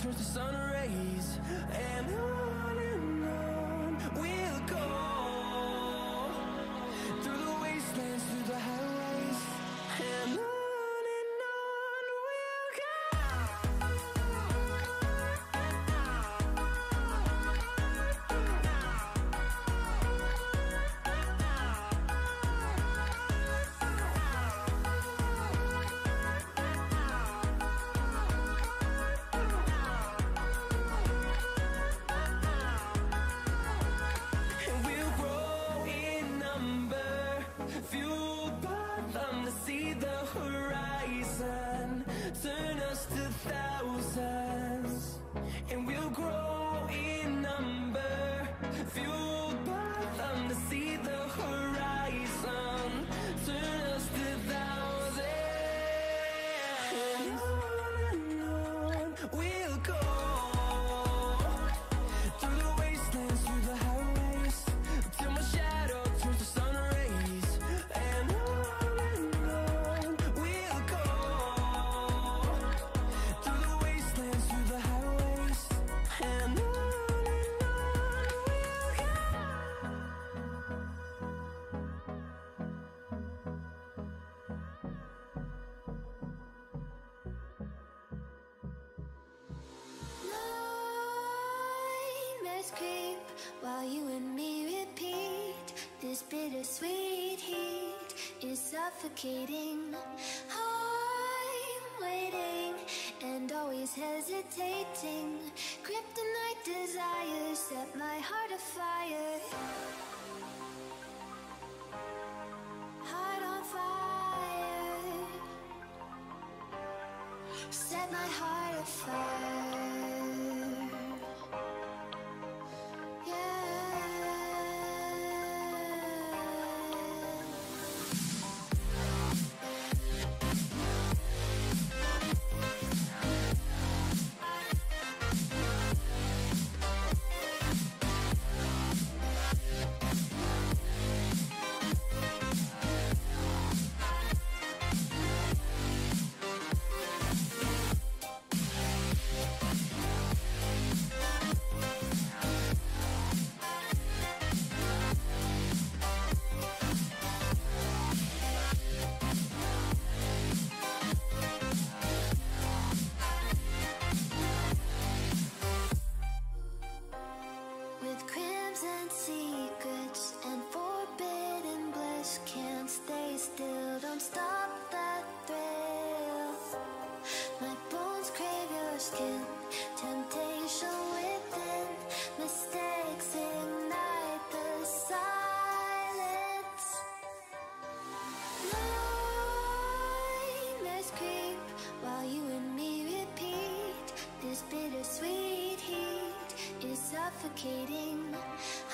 turns to sun rays, and on we'll go through the wastelands, through the highways, and on we'll go. See the horizon, turn us to thousands, and we'll grow in number, fueled by them to see the horizon, turn us to thousands, and on we'll go, through the wastelands, through the highways, till my shadow turns to sun rays, and while you and me repeat, this bittersweet heat is suffocating. I'm waiting and always hesitating. Kryptonite desires set my heart afire. Heart on fire. Set my heart afire. Don't stop that thrill. My bones crave your skin. Temptation within. Mistakes ignite the silence. Nightmares creep while you and me repeat. This bittersweet heat is suffocating.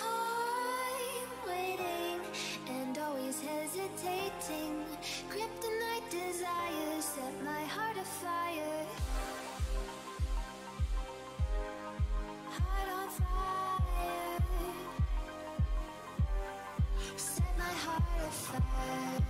I'm waiting and always hesitating. Kryptonite desires set my heart afire. Heart on fire. Set my heart afire.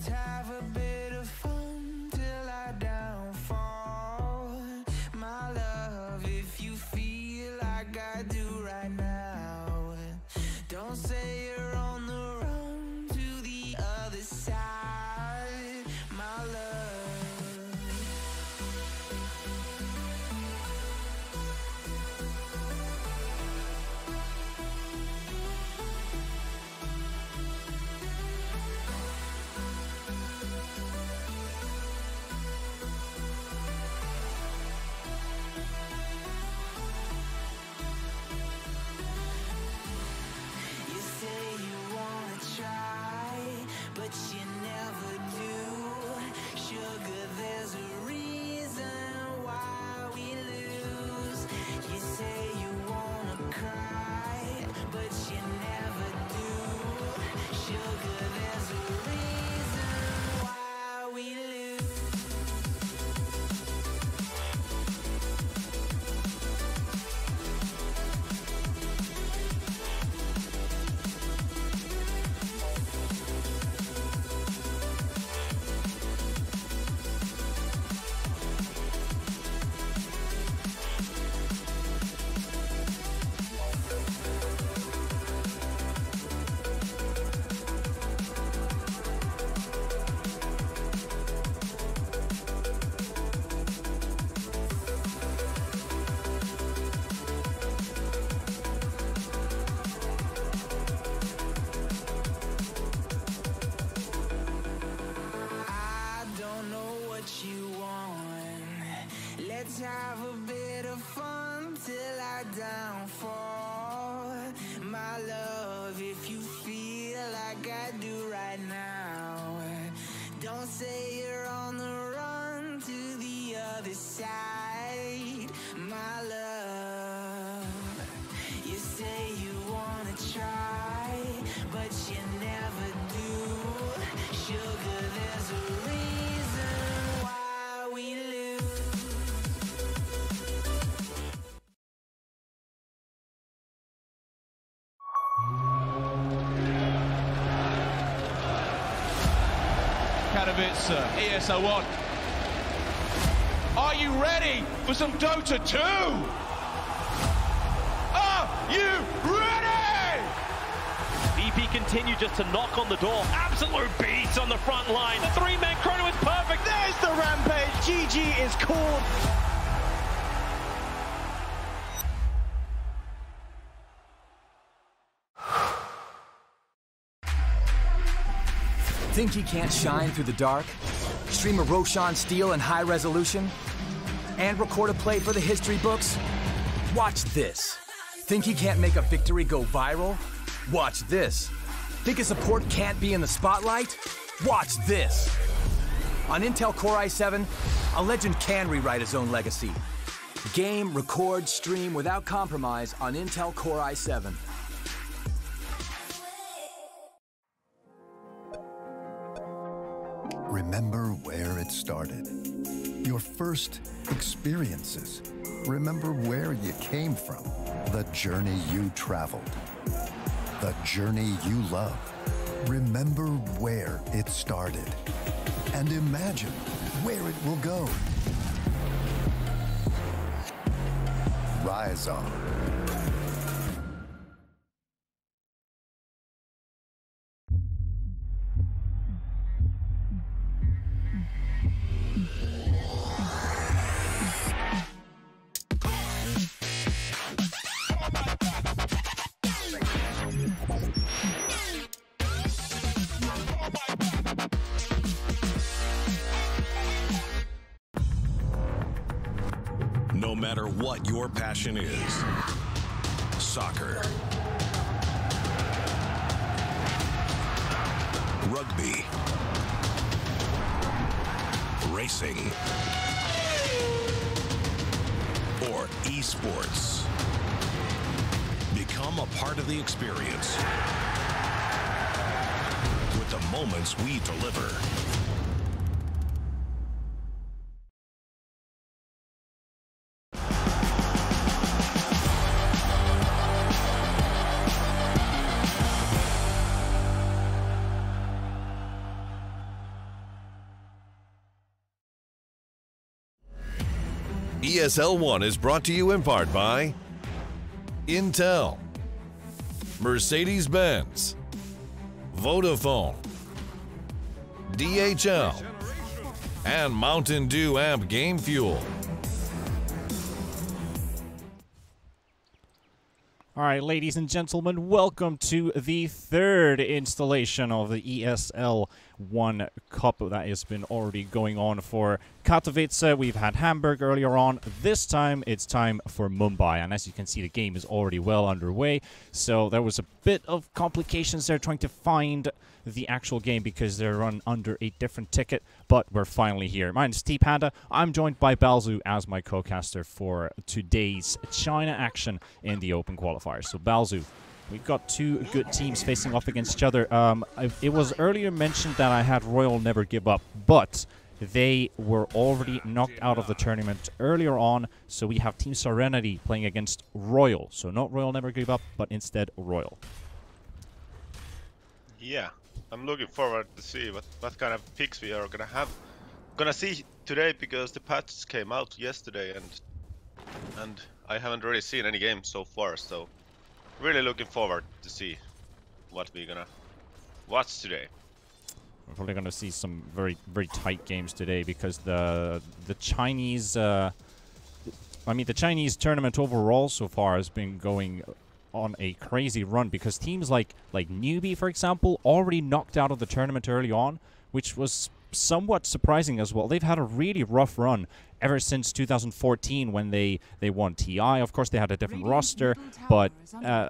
Let's have a bit of fun till I downfall. My love, if you feel like I do right now, don't say you're on the run to the other side, my love. You say you wanna try, but you never do. Sugar, there's a reason why we lose. You say you wanna cry, but you never do. Sugar, there's a reason why we lose. I don't know what you want. Let's have a bit of fun till I downfall. My love, if you feel like I do right now, don't say you're on the run to the other side, my love. You say you wanna try, but you never do. Sugar, there's a reason why we lose. Katowice, ESL 1. Are you ready for some Dota 2? Are you ready? VP continued just to knock on the door. Absolute beast on the front line. The three-man chrono is perfect. There's the rampage. GG is called. Think he can't shine through the dark? Stream a Roshan Steel in high resolution? And record a play for the history books? Watch this. Think he can't make a victory go viral? Watch this. Think a support can't be in the spotlight? Watch this. On Intel Core i7, a legend can rewrite his own legacy. Game, record, stream without compromise on Intel Core i7. Remember where it started. Your first experiences. Remember where you came from. The journey you traveled. The journey you love. Remember where it started. And imagine where it will go. Rise on. No matter what your passion is, soccer, rugby, racing, or esports, become a part of the experience with the moments we deliver. ESL 1 is brought to you in part by Intel, Mercedes-Benz, Vodafone, DHL, and Mountain Dew Amp Game Fuel. All right, ladies and gentlemen, welcome to the third installation of the ESL 1 Cup that has been already going on for Katowice. We've had Hamburg earlier on. This time, it's time for Mumbai. And as you can see, the game is already well underway. So there was a bit of complications there trying to find the actual game because they're run under a different ticket, but we're finally here. My name is Steve Panda. I'm joined by Balzu as my co-caster for today's China action in the Open Qualifier. So Balzu, we've got two good teams facing off against each other. It was earlier mentioned that I had Royal Never Give Up, but they were already knocked out of the tournament earlier on, so we have Team Serenity playing against Royal. So not Royal Never Give Up, but instead Royal. Yeah. I'm looking forward to see what kind of picks we are gonna see today, because the patches came out yesterday and I haven't really seen any games so far, so really looking forward to see what we're gonna watch today. We're probably gonna see some very tight games today because the Chinese the Chinese tournament overall so far has been going on a crazy run, because teams like Newbie, for example, already knocked out of the tournament early on, which was somewhat surprising as well. They've had a really rough run ever since 2014 when they won TI. Of course, they had a different roster, but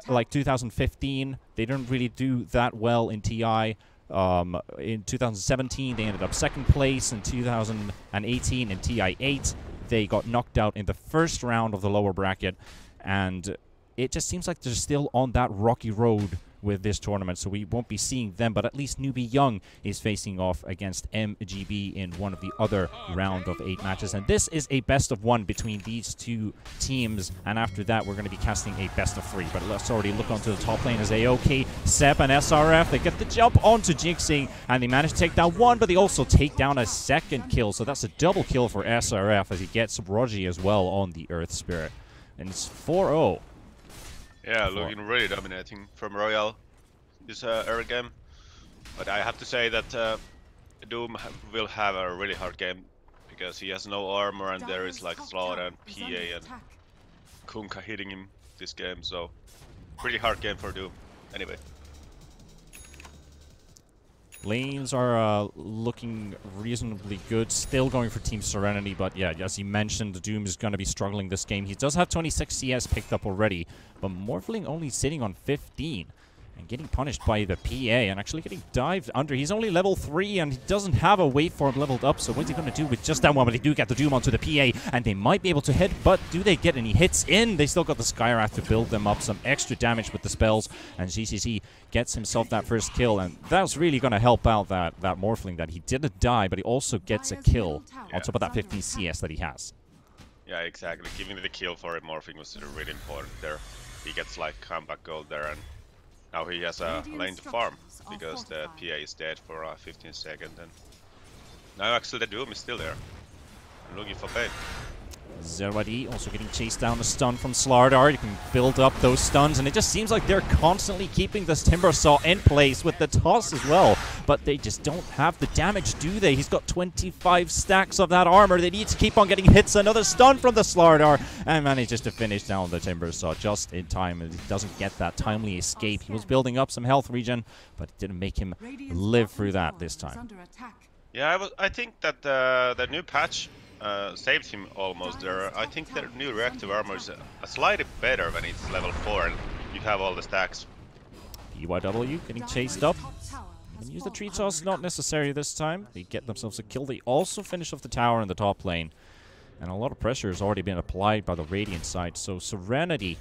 like 2015, they didn't really do that well in TI. In 2017, they ended up second place. In 2018, in TI 8, they got knocked out in the first round of the lower bracket, and it just seems like they're still on that rocky road with this tournament, so we won't be seeing them, but at least Newbie Young is facing off against MGB in one of the other round of 8 matches, and this is a best of 1 between these two teams, and after that we're going to be casting a best of 3. But let's already look onto the top lane as AOK, Sep, and SRF. They get the jump onto Jinxing, and they manage to take down one, but they also take down a second kill, so that's a double kill for SRF as he gets Rogi as well on the Earth Spirit, and it's 4-0. Yeah, looking really dominating from Royal this early game. But I have to say that Doom will have a really hard game, because he has no armor and there is like Slot and PA and Kunkka hitting him this game, so pretty hard game for Doom. Anyway. Lanes are looking reasonably good. Still going for Team Serenity, but yeah, as you mentioned, Doom is going to be struggling this game. He does have 26 CS picked up already, but Morphling only sitting on 15 and getting punished by the PA and actually getting dived under. He's only level 3 and he doesn't have a waveform leveled up, so what's he going to do with just that one? But they do get the Doom onto the PA and they might be able to hit, but do they get any hits in? They still got the Skywrath to build them up some extra damage with the spells, and GCC gets himself that first kill, and that's really going to help out that Morphling, that he didn't die, but he also gets a kill on top of that 15 CS that he has. Yeah, exactly. Giving the kill for a Morphling was really important there. He gets like comeback gold there, and now he has a lane to farm, because the PA is dead for 15 seconds, and now actually the Doom is still there, looking for bait. Zerwadi also getting chased down, a stun from Slardar. You can build up those stuns, and it just seems like they're constantly keeping this Timber Saw in place with the toss as well, but they just don't have the damage, do they? He's got 25 stacks of that armor. They need to keep on getting hits. Another stun from the Slardar, and manages to finish down the Timber Saw just in time. He doesn't get that timely escape. He was building up some health regen, but it didn't make him live through that this time. Yeah, I think that the new patch saved him almost there. I think their new reactive armor is slightly better when it's level 4 and you have all the stacks. EYW getting chased up. And use the tree toss, not necessary this time. They get themselves a kill. They also finish off the tower in the top lane. And a lot of pressure has already been applied by the Radiant side. So Serenity,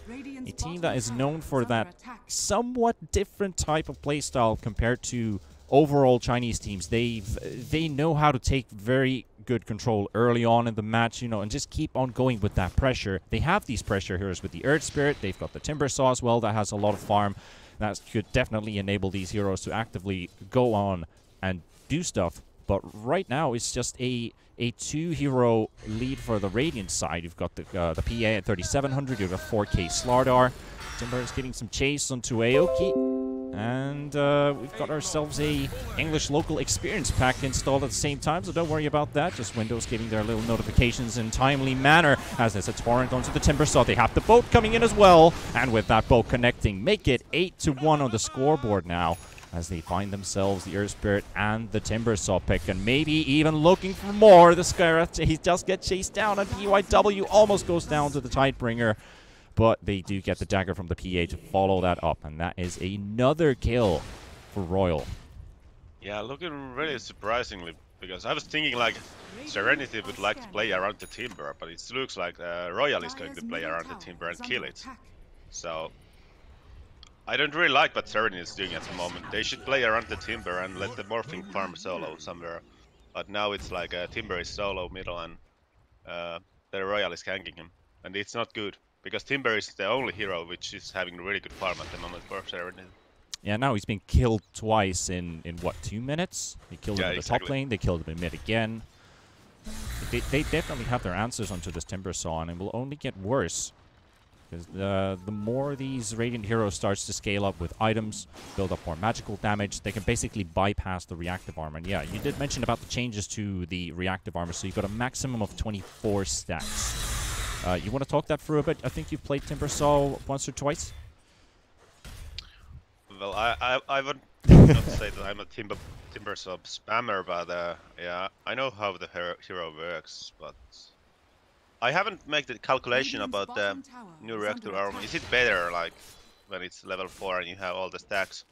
a team that is known for that somewhat different type of playstyle compared to overall Chinese teams. They know how to take very good control early on in the match, you know, and just keep on going with that pressure. They have these pressure heroes with the Earth Spirit. They've got the Timber Saw as well that has a lot of farm. That could definitely enable these heroes to actively go on and do stuff. But right now, it's just a 2-hero lead for the Radiant side. You've got the PA at 3,700. You've got 4K Slardar. Timber is getting some chase onto Aoki. And we've got ourselves a English local experience pack installed at the same time, so don't worry about that. Just Windows giving their little notifications in timely manner as there's a torrent onto the Timber Saw. They have the boat coming in as well, and with that boat connecting, make it 8-1 on the scoreboard now as they find themselves the Earth Spirit and the Timber Saw pick, and maybe even looking for more. The Skyrath, he just gets chased down, and PYW almost goes down to the Tidebringer. But they do get the dagger from the PA to follow that up, and that is another kill for Royal. Yeah, looking really surprisingly, because I was thinking like Serenity would like to play around the Timber, but it looks like Royal is going to play around the Timber and kill it. So I don't really like what Serenity is doing at the moment. They should play around the Timber and let the Morphling farm solo somewhere. But now it's like Timber is solo middle and the Royal is ganking him, and it's not good. Because Timber is the only hero which is having a really good farm at the moment for Serenity. Yeah, now he's been killed twice in what, 2 minutes? They killed him in the top lane, they killed him in mid again. They definitely have their answers onto this Timber Saw, and it will only get worse. Because the more these Radiant heroes starts to scale up with items, build up more magical damage, they can basically bypass the reactive armor. And yeah, you did mention about the changes to the reactive armor, so you've got a maximum of 24 stacks. You want to talk that through a bit? I think you've played Timber Saw once or twice. Well, I would not say that I'm a Timber Saw spammer, but yeah, I know how the hero works, but I haven't made the calculation about the new reactor armor. Is it better, like, when it's level 4 and you have all the stacks,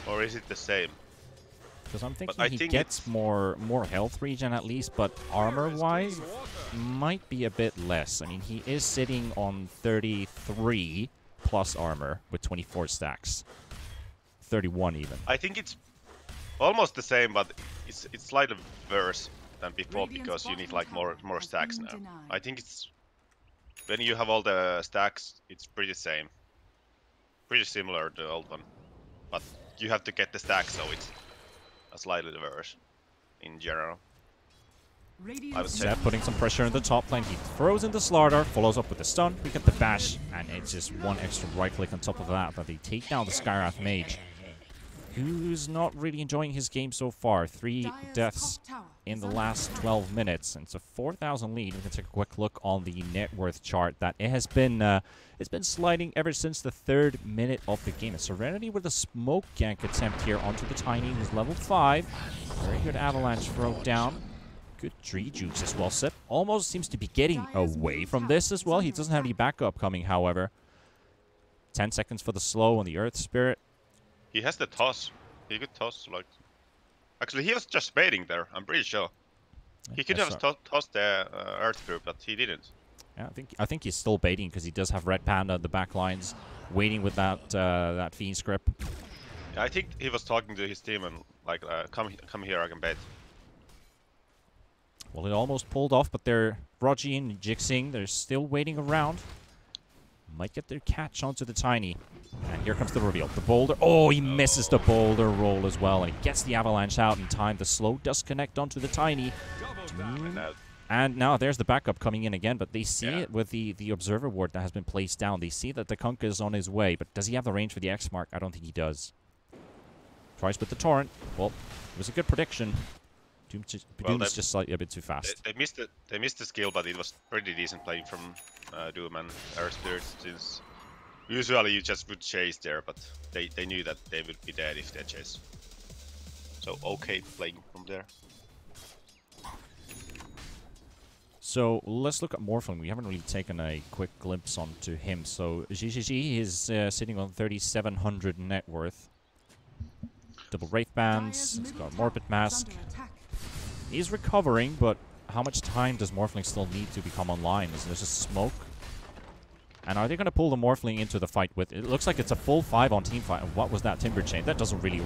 or is it the same? Because I'm thinking he gets more health regen at least, but armor-wise, might be a bit less. I mean, he is sitting on 33 plus armor with 24 stacks. 31 even. I think it's almost the same, but it's slightly worse than before because you need like more stacks now. I think it's when you have all the stacks, it's pretty similar to the old one, but you have to get the stacks, so it's slightly worse in general. I would say putting some pressure in the top lane. He throws in the Slardar, follows up with the stun. We get the bash, and it's just one extra right click on top of that. But they take down the Skyrath Mage, who's not really enjoying his game so far. 3 deaths in the last 12 minutes, and it's a 4,000 lead. We can take a quick look on the net worth chart. That it has been it's been sliding ever since the 3rd minute of the game. It's Serenity with a smoke gank attempt here onto the Tiny, who's level 5. Very good avalanche throw down. Good tree juice as well. Sip almost seems to be getting away from this as well. He doesn't have any backup coming, however. 10 seconds for the slow on the Earth Spirit. He has the toss. He could toss, like... Actually, he was just baiting there, I'm pretty sure. He could have tossed the Earth Spirit, but he didn't. Yeah, I think he's still baiting because he does have Red Panda at the back lines, waiting with that Fiend script. Yeah, I think he was talking to his team and like, come here, I can bait. Well, it almost pulled off, but they're Rogi and Jixing. They're still waiting around. Might get their catch onto the Tiny. And here comes the reveal. The boulder. Oh, he misses the boulder roll as well. And he gets the avalanche out in time. The slow does connect onto the Tiny. And now there's the backup coming in again. But they see it with the Observer Ward that has been placed down. They see that the Kunkka is on his way. But does he have the range for the X mark? I don't think he does. Tries with the Torrent. Well, it was a good prediction. Doom is just slightly a bit too fast. They missed the skill, but it was pretty decent playing from Doom and Earth Spirit, since usually you just would chase there, but they knew that they would be dead if they chase. So okay playing from there. So let's look at Morphling. We haven't really taken a quick glimpse onto him. So GGG is sitting on 3,700 net worth. Double Wraith Bands, he's got Morbid Mask. He's recovering, but how much time does Morphling still need to become online? Is there just smoke? And are they going to pull the Morphling into the fight with... It looks like it's a full 5 on team fight. And what was that Timber Chain? That doesn't really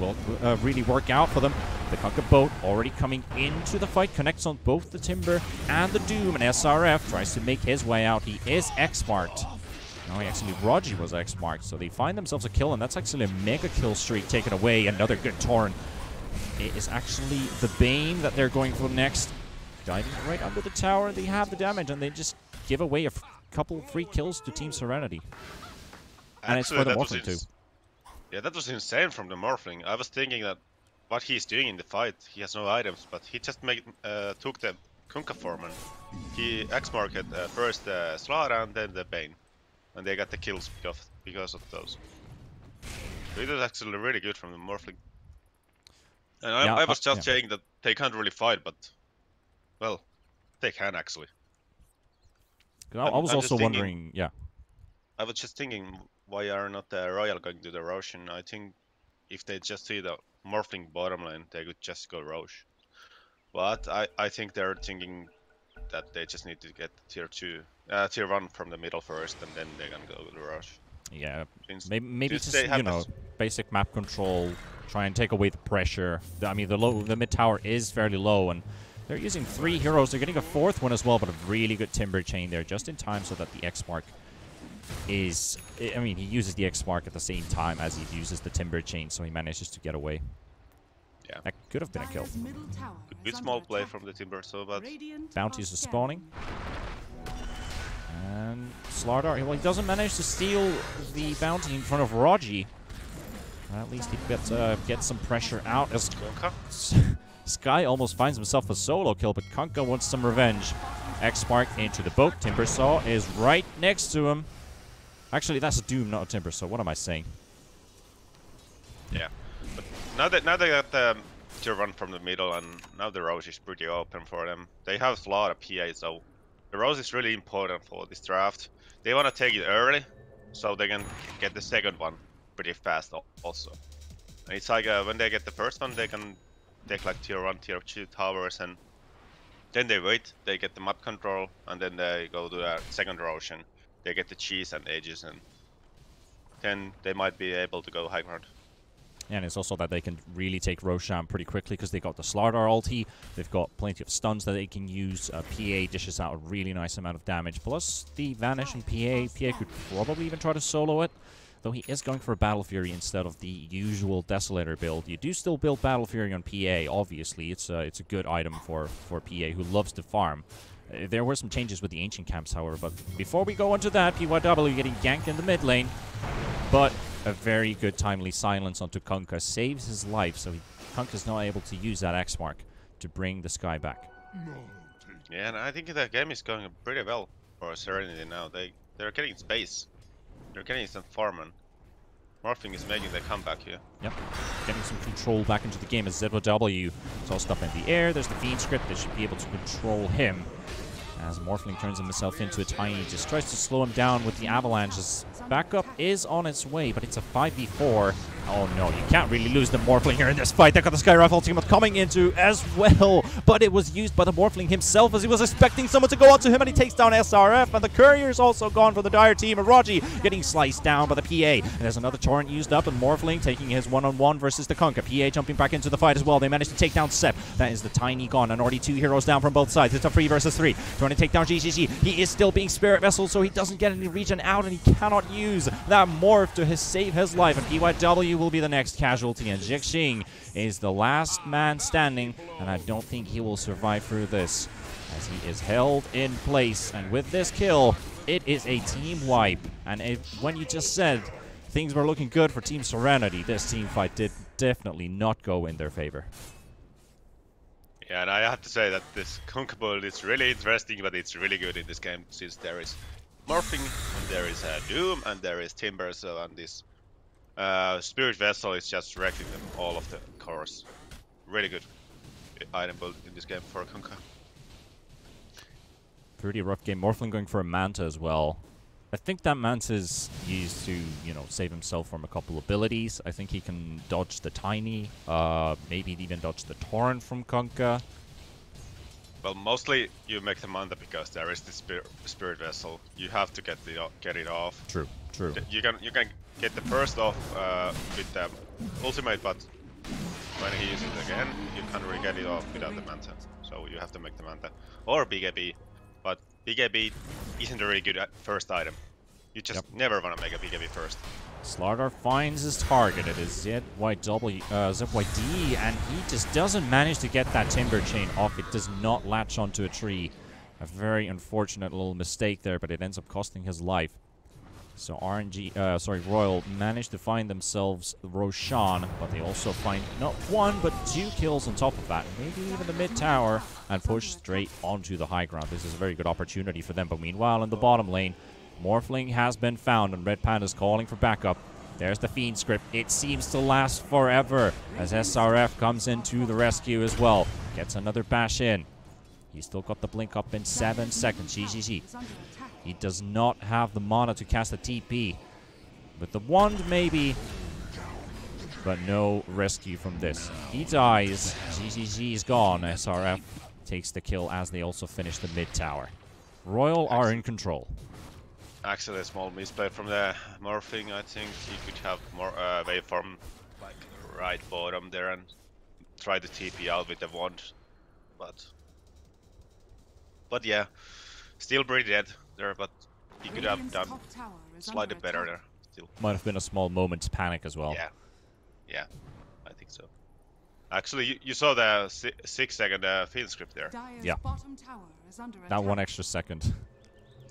work out for them. The Kunkka boat already coming into the fight. Connects on both the Timber and the Doom. And SRF tries to make his way out. He is X-marked. No, actually, Rogi was X-marked. So they find themselves a kill. And that's actually a mega kill streak taken away. Another good Torrent It is actually the Bane that they're going for next. Diving right under the tower, they have the damage, and they just give away a couple free kills to Team Serenity. And actually, it's for the Morphling too. Yeah, that was insane from the Morphling. I was thinking that what he's doing in the fight, he has no items, but he just took the Kunkka form and he X-marked first the Slara and then the Bane. And they got the kills because of those. So it was actually really good from the Morphling. And I was just saying that they can't really fight, but, well, they can actually. I was also wondering, yeah. I was just thinking, why are not the Royal going to the Roshan? I think if they just see the Morphling bottom lane, they could just go Roche. But I think they're thinking that they just need to get tier 1 from the middle first, and then they can go to the Roche. Yeah, maybe just, you know, basic map control, try and take away the pressure. I mean, the mid tower is fairly low, and they're using 3 heroes. They're getting a 4th one as well, but a really good Timber chain there, just in time so that the X-Mark is... I mean, he uses the X-Mark at the same time as he uses the Timber chain, so he manages to get away. Yeah. That could have been a kill. Good small play from the Timber, so but... Bounties are spawning. And Slardar, well, he doesn't manage to steal the bounty in front of Raji. At least he gets some pressure out as Sky almost finds himself a solo kill, but Kunkka wants some revenge. X-Spark into the boat. Timbersaw is right next to him. Actually, that's a Doom, not a Timbersaw. What am I saying? Yeah. But now they got the tier 1 from the middle, and now the Rose is pretty open for them. They have a lot of PA, so the Rose is really important for this draft. They want to take it early, so they can get the second one pretty fast also. And it's like when they get the first one, they can take like tier 1, tier 2 towers, and then they wait, they get the map control, and then they go to the second Roshan. They get the cheese and ages, and then they might be able to go high ground. And it's also that they can really take Roshan pretty quickly because they got the Slardar ulti. They've got plenty of stuns that they can use. PA dishes out a really nice amount of damage. Plus the Vanish and PA. PA could probably even try to solo it, though he is going for a Battle Fury instead of the usual Desolator build. You do still build Battle Fury on PA, obviously. It's a good item for PA, who loves to farm. There were some changes with the Ancient Camps, however, but before we go into that, PYW getting ganked in the mid lane. But a very good timely silence onto Kunkka saves his life, so Kunkka's not able to use that X-Mark to bring the Sky back. Yeah, and I think the game is going pretty well for Serenity now. They're getting space. They're getting some farm, and Morphling is making the comeback here. Yep, getting some control back into the game as ZW tossed up in the air. There's the Fiend script. They should be able to control him. As Morphling turns himself into a tiny, just tries to slow him down with the avalanches. Backup is on its way, but it's a 5v4. Oh no, you can't really lose the Morphling here in this fight. They got the Sky Rifle team coming into as well, but it was used by the Morphling himself as he was expecting someone to go onto him, and he takes down SRF, and the Courier's also gone for the Dire team, and Raji getting sliced down by the PA. And there's another Torrent used up, and Morphling taking his one-on-one versus the Kunkka. PA jumping back into the fight as well. They managed to take down Sep. That is the Tiny gone, and already 2 heroes down from both sides. It's a 3 versus 3. Trying to take down GGG. He is still being Spirit Vessel, so he doesn't get any regen out, and he cannot use that morph to save his life. And PYW will be the next casualty, and Jixing is the last man standing, and I don't think he will survive through this, as he is held in place. And with this kill, it is a team wipe. And when you just said things were looking good for Team Serenity, this team fight did definitely not go in their favor. Yeah, and I have to say that this Kunkka build is really interesting, but it's really good in this game, since there is Morphing, and there is Doom, and there is Timber, so and this Spirit Vessel is just wrecking them all of the cores. Really good item build in this game for Kunkka. Pretty rough game. Morphling going for a Manta as well. I think that Manta's used to, you know, save himself from a couple abilities. I think he can dodge the Tiny, maybe even dodge the Torrent from Kunkka. Well, mostly you make the Manta because there is the Spirit Vessel. You have to get it off. True, true. You can get the burst off with the ultimate, but when he uses it again, you can't really get it off without the Manta. So you have to make the Manta or BKB. But BKB isn't a really good first item. You just never want to make a BKB first. Slardar finds his target. It is ZYD, and he just doesn't manage to get that Timber Chain off. It does not latch onto a tree. A very unfortunate little mistake there, but it ends up costing his life. So Royal managed to find themselves Roshan, but they also find not one, but 2 kills on top of that. Maybe even the mid tower, and push straight onto the high ground. This is a very good opportunity for them, but meanwhile in the bottom lane, Morphling has been found, and Red Panda's calling for backup. There's the Fiend script. It seems to last forever, as SRF comes into the rescue as well. Gets another bash in. He's still got the blink up in 7 seconds. GGG. He does not have the mana to cast a TP. With the wand, maybe. But no rescue from this. He dies. GGG is gone. SRF takes the kill as they also finish the mid tower. Royal are in control. Actually, a small misplay from the Morphing. I think he could have more waveform like right bottom there and try to TP out with the wand. But yeah, still pretty dead there, but he could have done slightly better there. Still. Might have been a small moment's panic as well. Yeah, I think so. Actually, you saw the 6-second field script there. Yeah. That 1 extra second.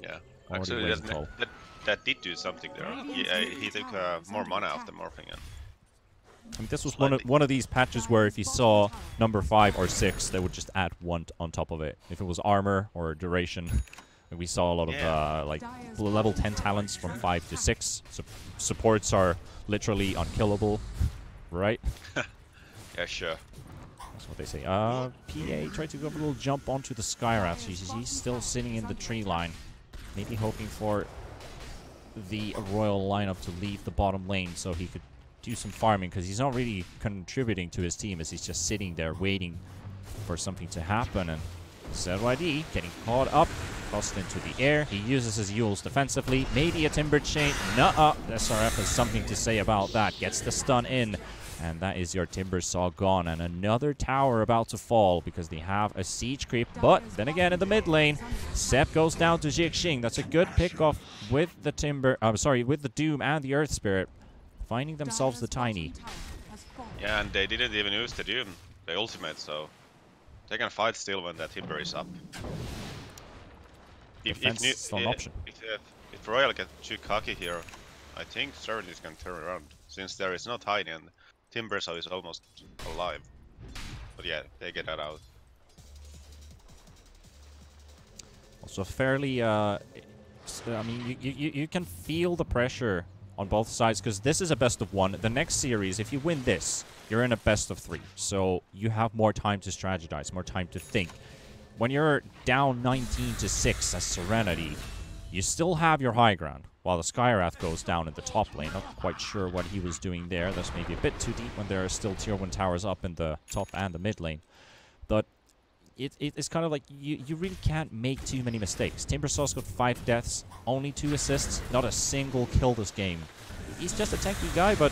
Yeah. Actually, that did do something there. He took more mana off the Morphing. I mean, this was one of these patches where if you saw number 5 or 6, they would just add 1 on top of it. If it was armor or duration, we saw a lot of like level 10 talents from 5 to 6. So supports are literally unkillable, right? Yeah, sure. That's what they say. PA tried to go a little jump onto the Skyrath. He's still sitting in the tree line. Maybe hoping for the Royal lineup to leave the bottom lane so he could do some farming, because he's not really contributing to his team as he's just sitting there waiting for something to happen. And ZYD getting caught up, tossed into the air. He uses his Yules defensively. Maybe a Timber Chain. Nuh-uh. SRF has something to say about that. Gets the stun in. And that is your Timber Saw gone. And another tower about to fall because they have a siege creep. But then again in the mid lane, Sepp goes down to Jixing. That's a good pickoff with the with the Doom and the Earth Spirit. Finding themselves the Tiny. Yeah, and they didn't even use the Doom, the ultimate, so they can fight still when that Timber is up. If Royal gets too cocky here, I think Serenity is going to turn around, since there is no Tiny and Timber Saw is almost alive. But yeah, they get that out. Also fairly, I mean, you can feel the pressure on both sides, because this is a best of 1. The next series, if you win this, you're in a best of 3. So you have more time to strategize, more time to think. When you're down 19-6 as Serenity, you still have your high ground, while the Skyrath goes down in the top lane. Not quite sure what he was doing there. That's maybe a bit too deep when there are still tier 1 towers up in the top and the mid lane. But it's kind of like you really can't make too many mistakes. Timber Saw's got 5 deaths, only 2 assists, not a single kill this game. He's just a tanky guy, but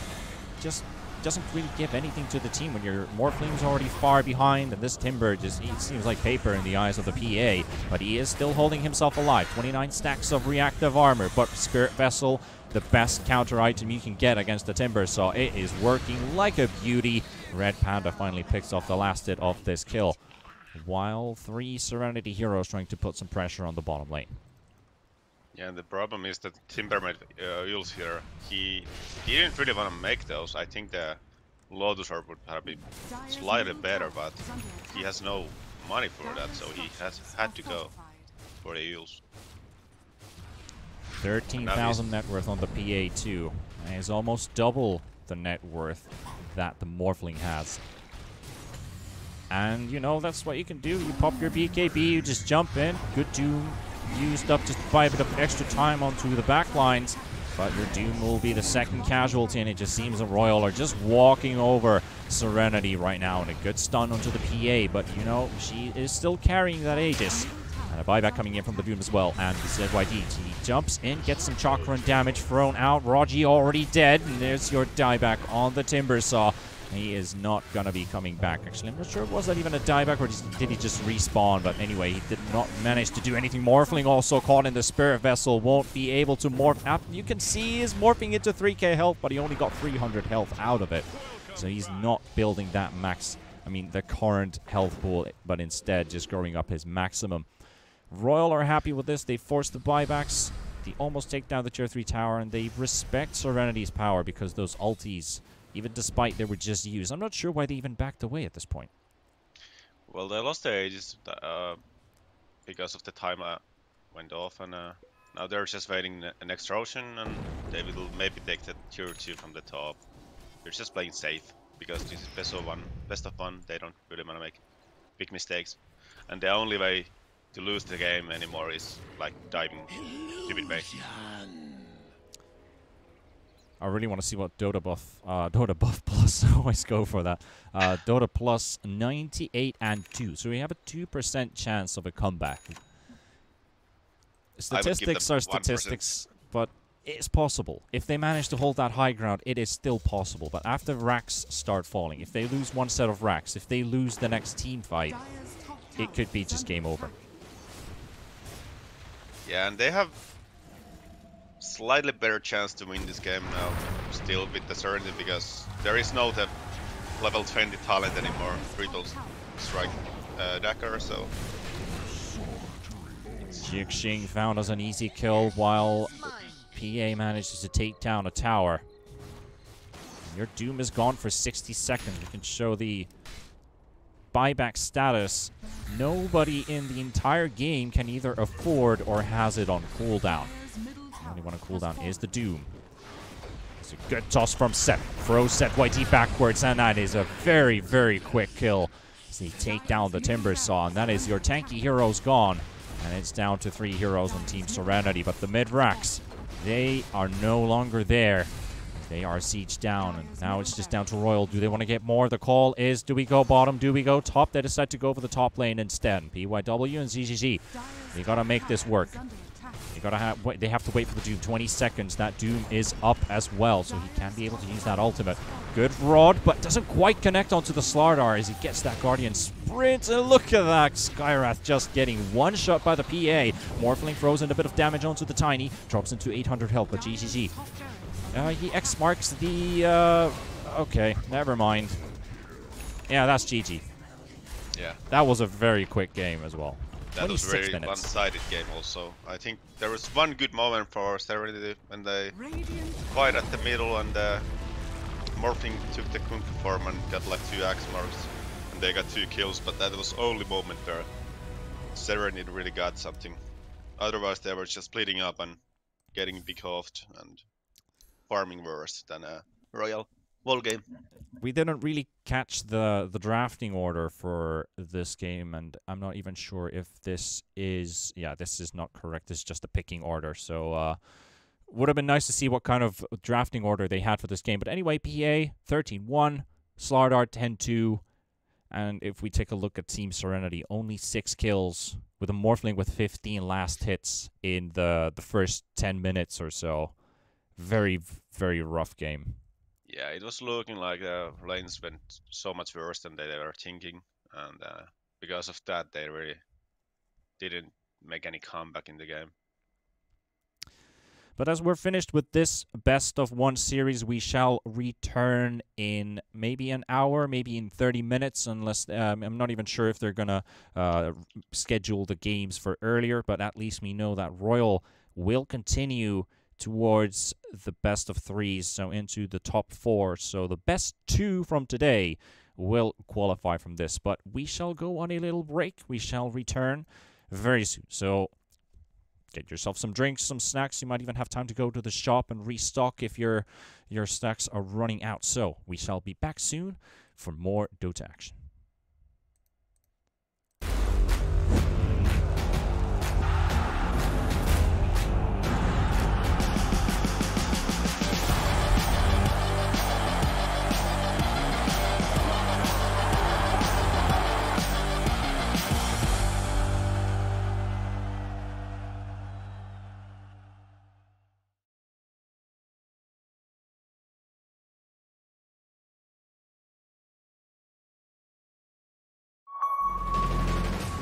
just doesn't really give anything to the team when your Morphling's already far behind, and this Timber he seems like paper in the eyes of the PA, but he is still holding himself alive. 29 stacks of reactive armor, but Spirit Vessel, the best counter item you can get against the Timber Saw. It is working like a beauty. Red Panda finally picks off the last hit of this kill, while 3 Serenity heroes trying to put some pressure on the bottom lane. Yeah, and the problem is that Timber made Yules here. He didn't really want to make those. I think the Lotus Orb would have been slightly better, but he has no money for that, so he has had to go for the Yules. 13,000 net worth on the PA too. And it's almost double the net worth that the Morphling has. And, you know, that's what you can do. You pop your BKB, you just jump in. Good Doom used up just to buy a bit of extra time onto the back lines. But your Doom will be the second casualty, and it just seems the Royal are just walking over Serenity right now. And a good stun onto the PA, but, you know, she is still carrying that Aegis. And a buyback coming in from the Doom as well. And the ZYD, he jumps in, gets some chakra and damage thrown out. Raji already dead, and there's your dieback on the Timber Saw. He is not going to be coming back. Actually, I'm not sure, was that even a dieback or did he just respawn? But anyway, he did not manage to do anything. Morphling also caught in the Spirit Vessel. Won't be able to morph. You can see he is morphing into 3k health, but he only got 300 health out of it. So he's not building that max, the current health pool, but instead just growing up his maximum. Royal are happy with this. They force the buybacks. They almost take down the tier 3 tower, and they respect Serenity's power because those ultis, even despite they were just used, I'm not sure why they even backed away at this point. Well, they lost their ages because of the time went off, and now they're just waiting the next Roshan, and they will maybe take the tier 2 from the top. They're just playing safe because this is best of one. They don't really want to make big mistakes, and the only way to lose the game anymore is like diving stupid way. I really want to see what Dota buff plus, always go for that. Dota plus 98 and 2, so we have a 2% chance of a comeback. Statistics are statistics, 1%. But it's possible. If they manage to hold that high ground, it is still possible. But after racks start falling, if they lose one set of racks, if they lose the next team fight, it could be just game over. Yeah, and they have slightly better chance to win this game now, still with the certainty, because there is no the level 20 talent anymore, triple strike dagger, so... Jixing found as an easy kill while PA manages to take down a tower. Your Doom is gone for 60 seconds. We can show the buyback status. Nobody in the entire game can either afford or has it on cooldown. The only one on cooldown is the Doom. It's a good toss from Seth. Throws Seth YT backwards, and that is a very, very quick kill as they take down the Timber Saw, and that is your tanky heroes gone. And it's down to 3 heroes on Team Serenity, but the mid-racks, they are no longer there. They are sieged down, and now it's just down to Royal. Do they want to get more? The call is, do we go bottom? Do we go top? They decide to go for the top lane instead. PYW and ZGG, they got to make this work. They have to wait for the Doom. 20 seconds. That Doom is up as well, so he can be able to use that ultimate. Good Rod, but doesn't quite connect onto the Slardar as he gets that Guardian sprint. And look at that. Skyrath just getting one shot by the PA. Morphling throws in a bit of damage onto the Tiny. Drops into 800 health, but GGG. He X marks the... okay, never mind. Yeah, that's GG. Yeah. That was a very quick game as well. That was a very one-sided game also. I think there was one good moment for Serenity when they fight at the middle, and Morphing took the Kung Fu form and got like 2 axe marks, and they got 2 kills, but that was only moment where Serenity really got something. Otherwise they were just splitting up and getting becoffed and farming worse than a Royal whole game. We didn't really catch the drafting order for this game, and I'm not even sure if this is... Yeah, this is not correct. This is just a picking order, so would have been nice to see what kind of drafting order they had for this game. But anyway, PA 13-1, Slardar 10-2, and if we take a look at Team Serenity, only 6 kills with a Morphling with 15 last hits in the first 10 minutes or so. Very, very rough game. Yeah, it was looking like the lanes went so much worse than they were thinking, and because of that, they really didn't make any comeback in the game. But as we're finished with this best of 1 series, we shall return in maybe an hour, maybe in 30 minutes, unless I'm not even sure if they're going to schedule the games for earlier, but at least we know that Royal will continue towards the best of 3s, so into the top 4. So the best 2 from today will qualify from this. But we shall go on a little break. We shall return very soon. So get yourself some drinks, some snacks. You might even have time to go to the shop and restock if your snacks are running out. So we shall be back soon for more Dota action.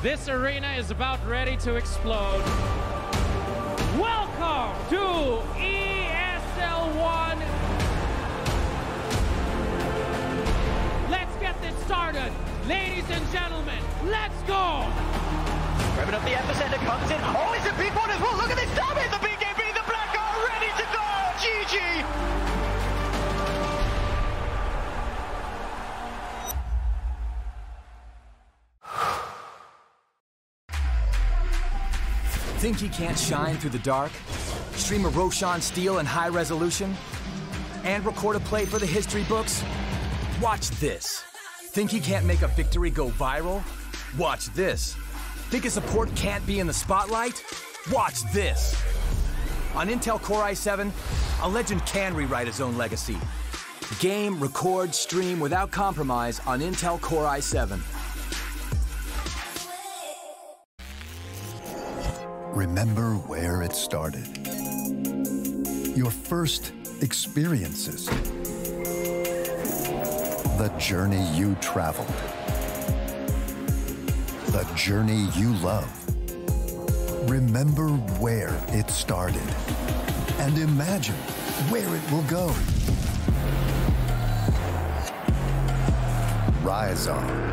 This arena is about ready to explode. Welcome to ESL 1. Let's get this started. Ladies and gentlemen, let's go. Grabbing up the epicenter comes in. Oh, it's a big one as well. Look at this damage. The BKB, the Black are ready to go. GG. Think he can't shine through the dark? Stream a Roshan Steele in high resolution? And record a play for the history books? Watch this. Think he can't make a victory go viral? Watch this. Think a support can't be in the spotlight? Watch this. On Intel Core i7, a legend can rewrite his own legacy. Game, record, stream without compromise on Intel Core i7. Remember where it started. Your first experiences. The journey you traveled. The journey you love. Remember where it started. And imagine where it will go. Rise on.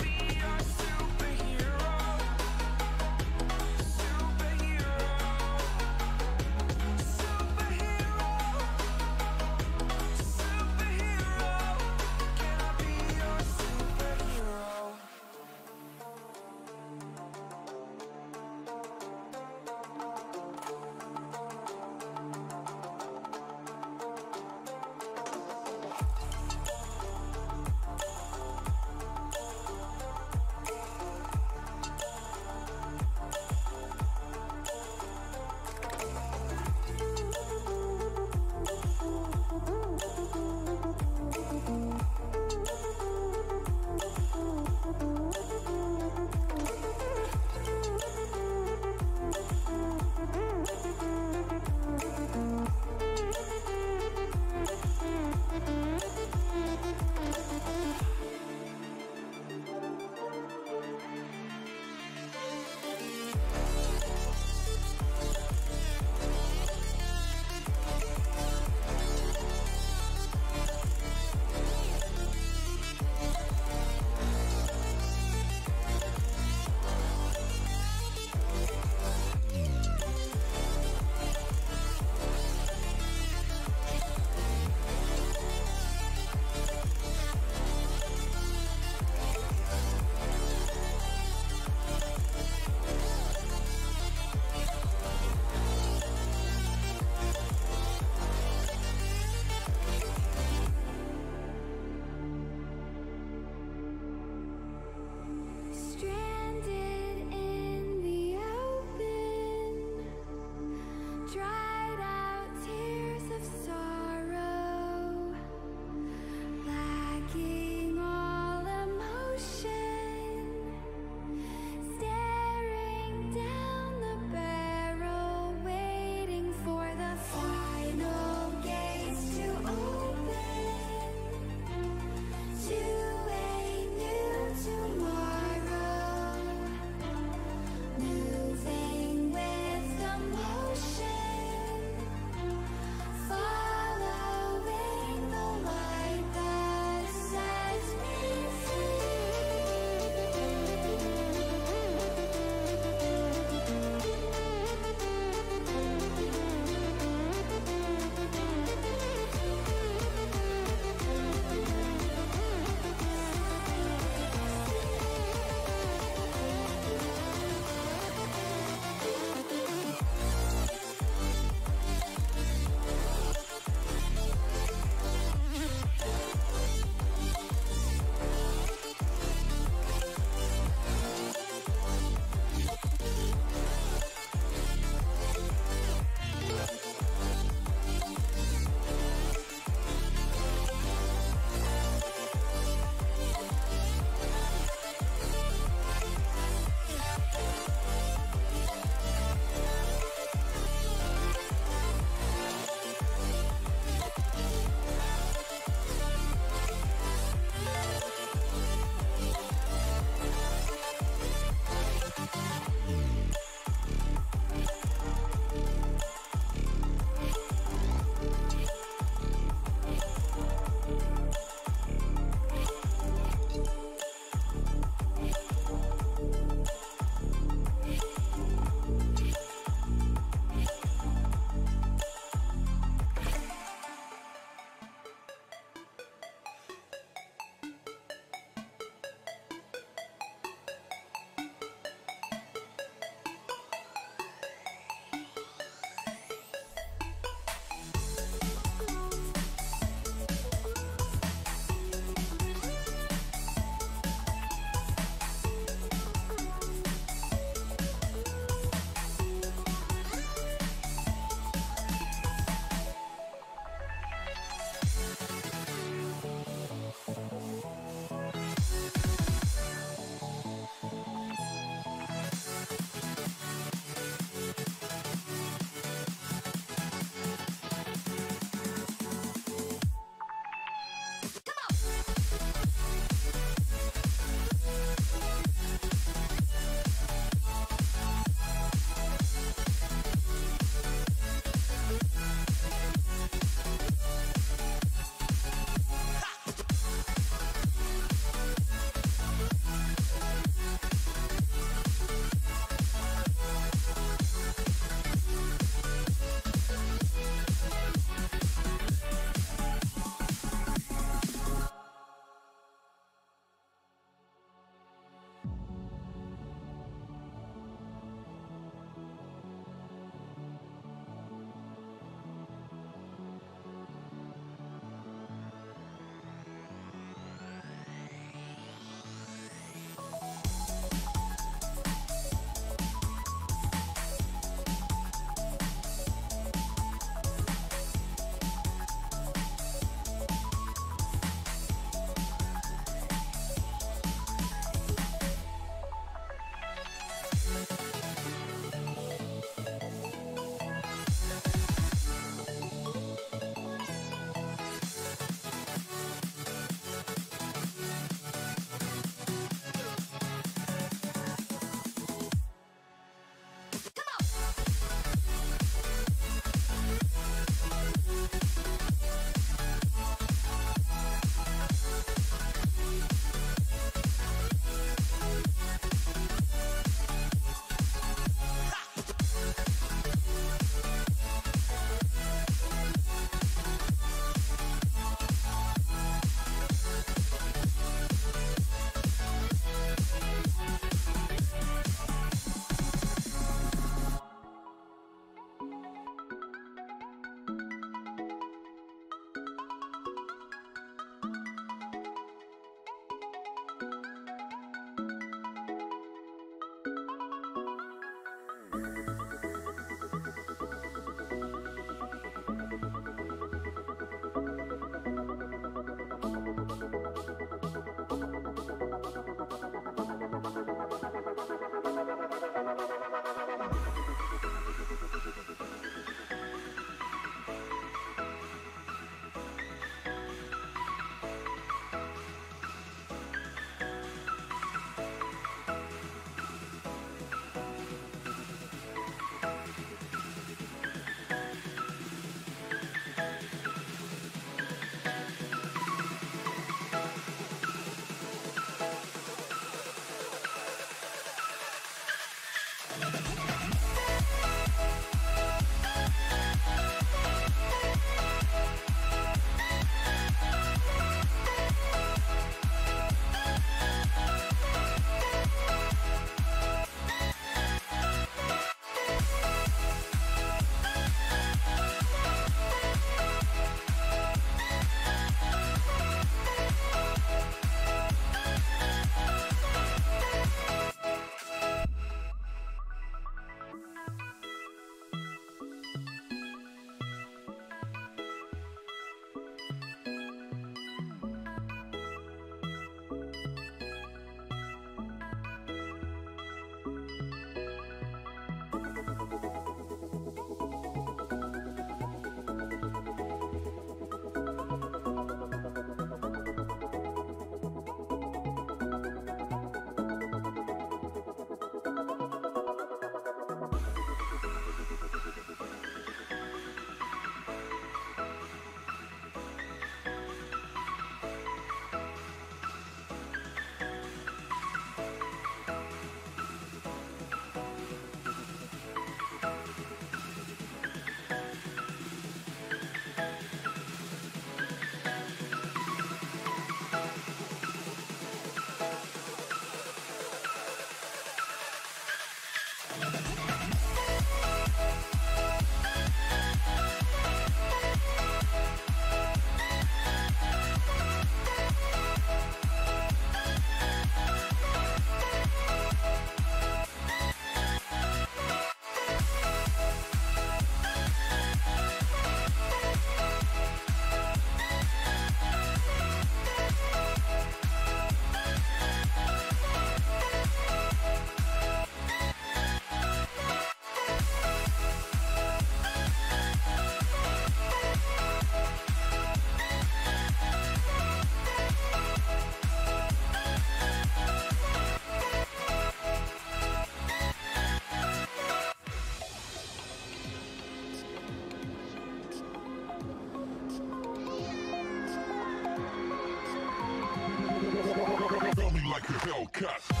a Hellcat.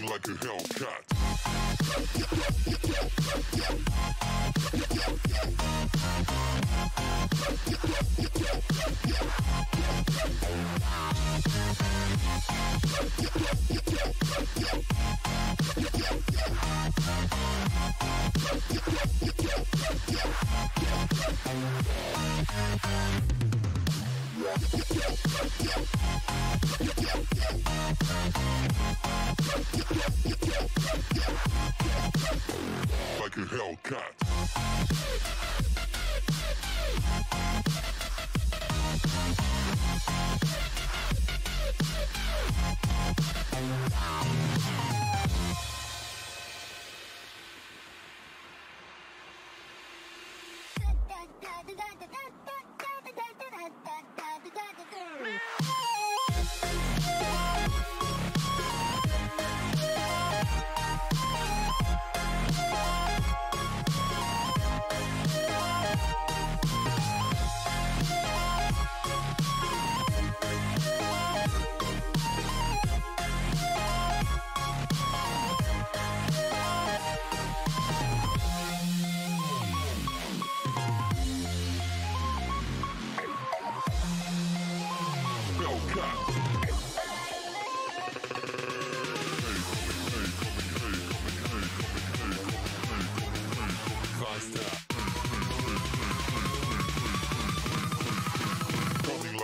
Like a Hellcat. Like a Hellcat.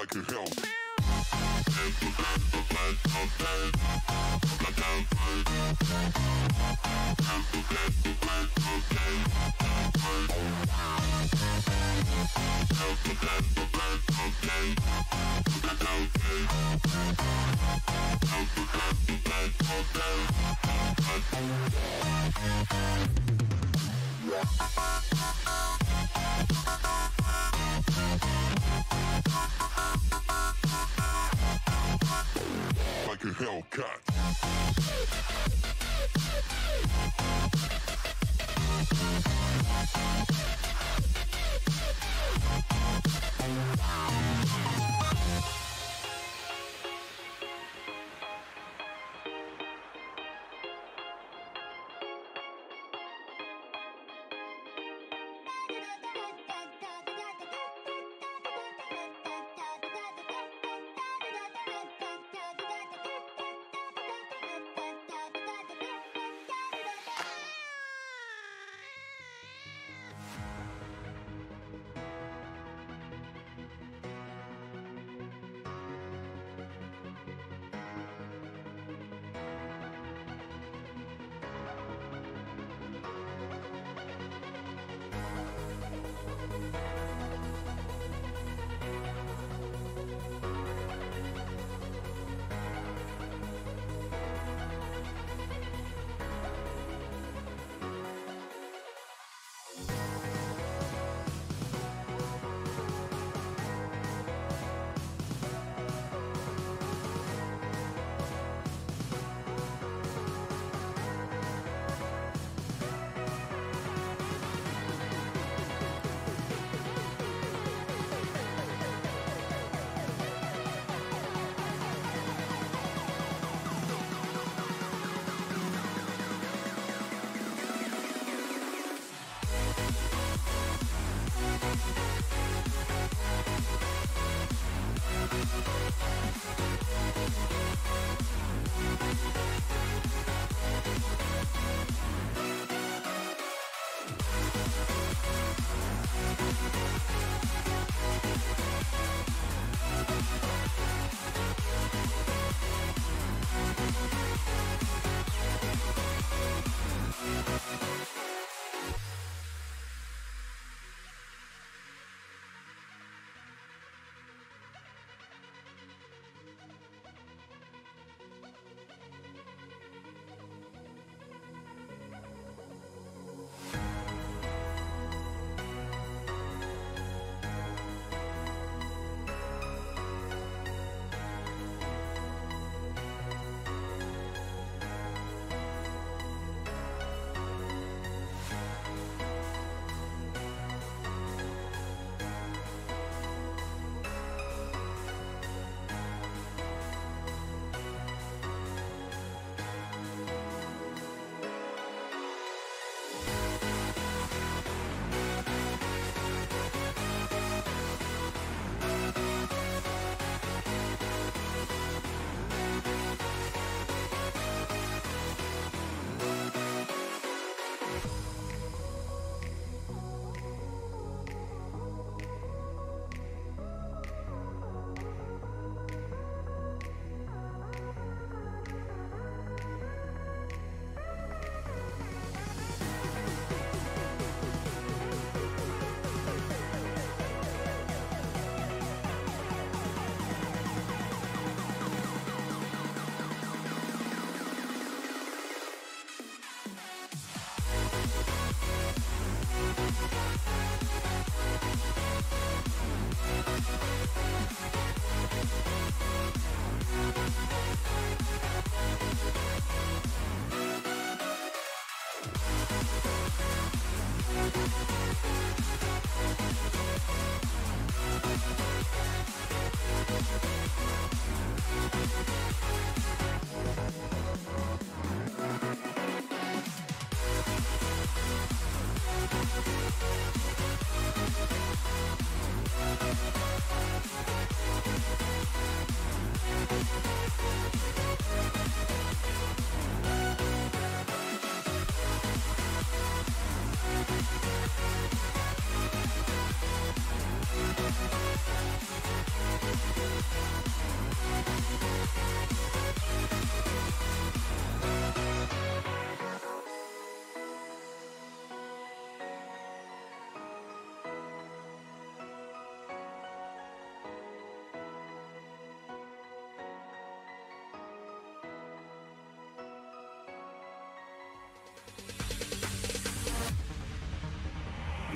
Like a hell. Like a Hellcat.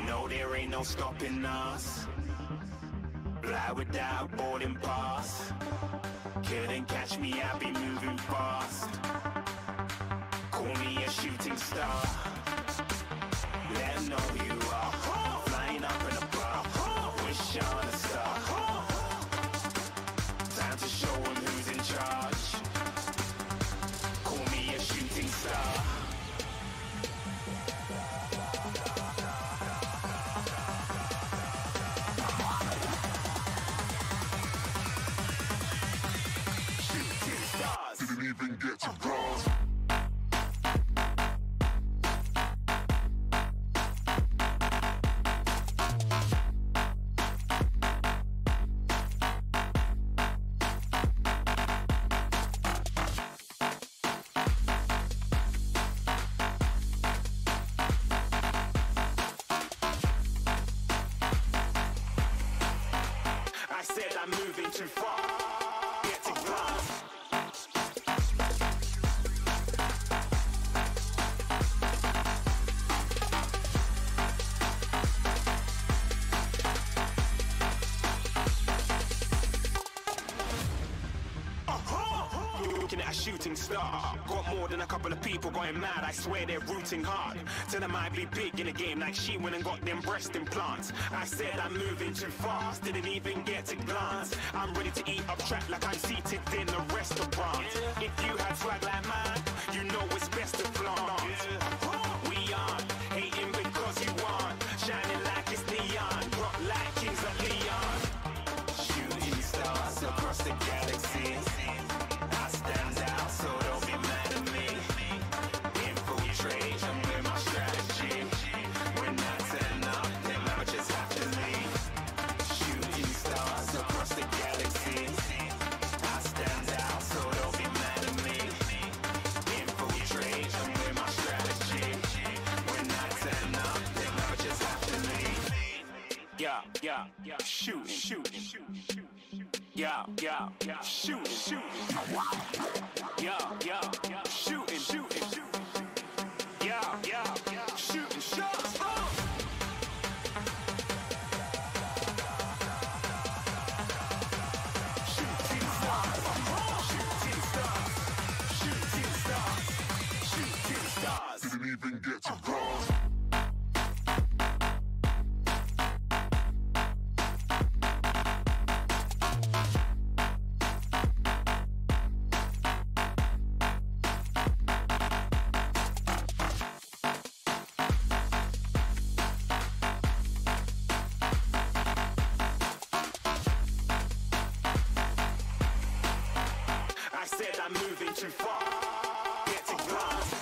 No, there ain't no stopping us. Fly without boarding pass. Couldn't catch me, I be moving fast. Call me a shooting star. Let 'em know who you are. Flying up in a bar. Wish on a star. Time to show 'em who's in charge. Call me a shooting star. Didn't even get to bronze. I said I'm moving too far. Get to glass. Looking at a shooting star. Got more than a couple of people going mad. I swear they're rooting hard. Tell them I be big in the game like she went and got them breast implants. I said I'm moving too fast. Didn't even get to glance. I'm ready to eat up track like I'm seated in a restaurant. If you had swag like mine, you know it's best to flaunt. We aren't hating because you aren't. Shining like it's neon. Rock like kings of Leon. Shooting stars across the galaxy. I stand out, so don't be mad at me. Infiltrate, I'm with my strategy. When I turn up, them amateurs have to leave. Shooting stars across the galaxy. I stand out, so don't be mad at me. Infiltrate, I'm with my strategy. When I turn up, them amateurs have to leave. Yeah, shooting. Yeah, shooting. Yeah, shooting. Yeah, shooting shots. Shooting stars. Didn't even get to bronze. I said I'm moving too far. Get to glass.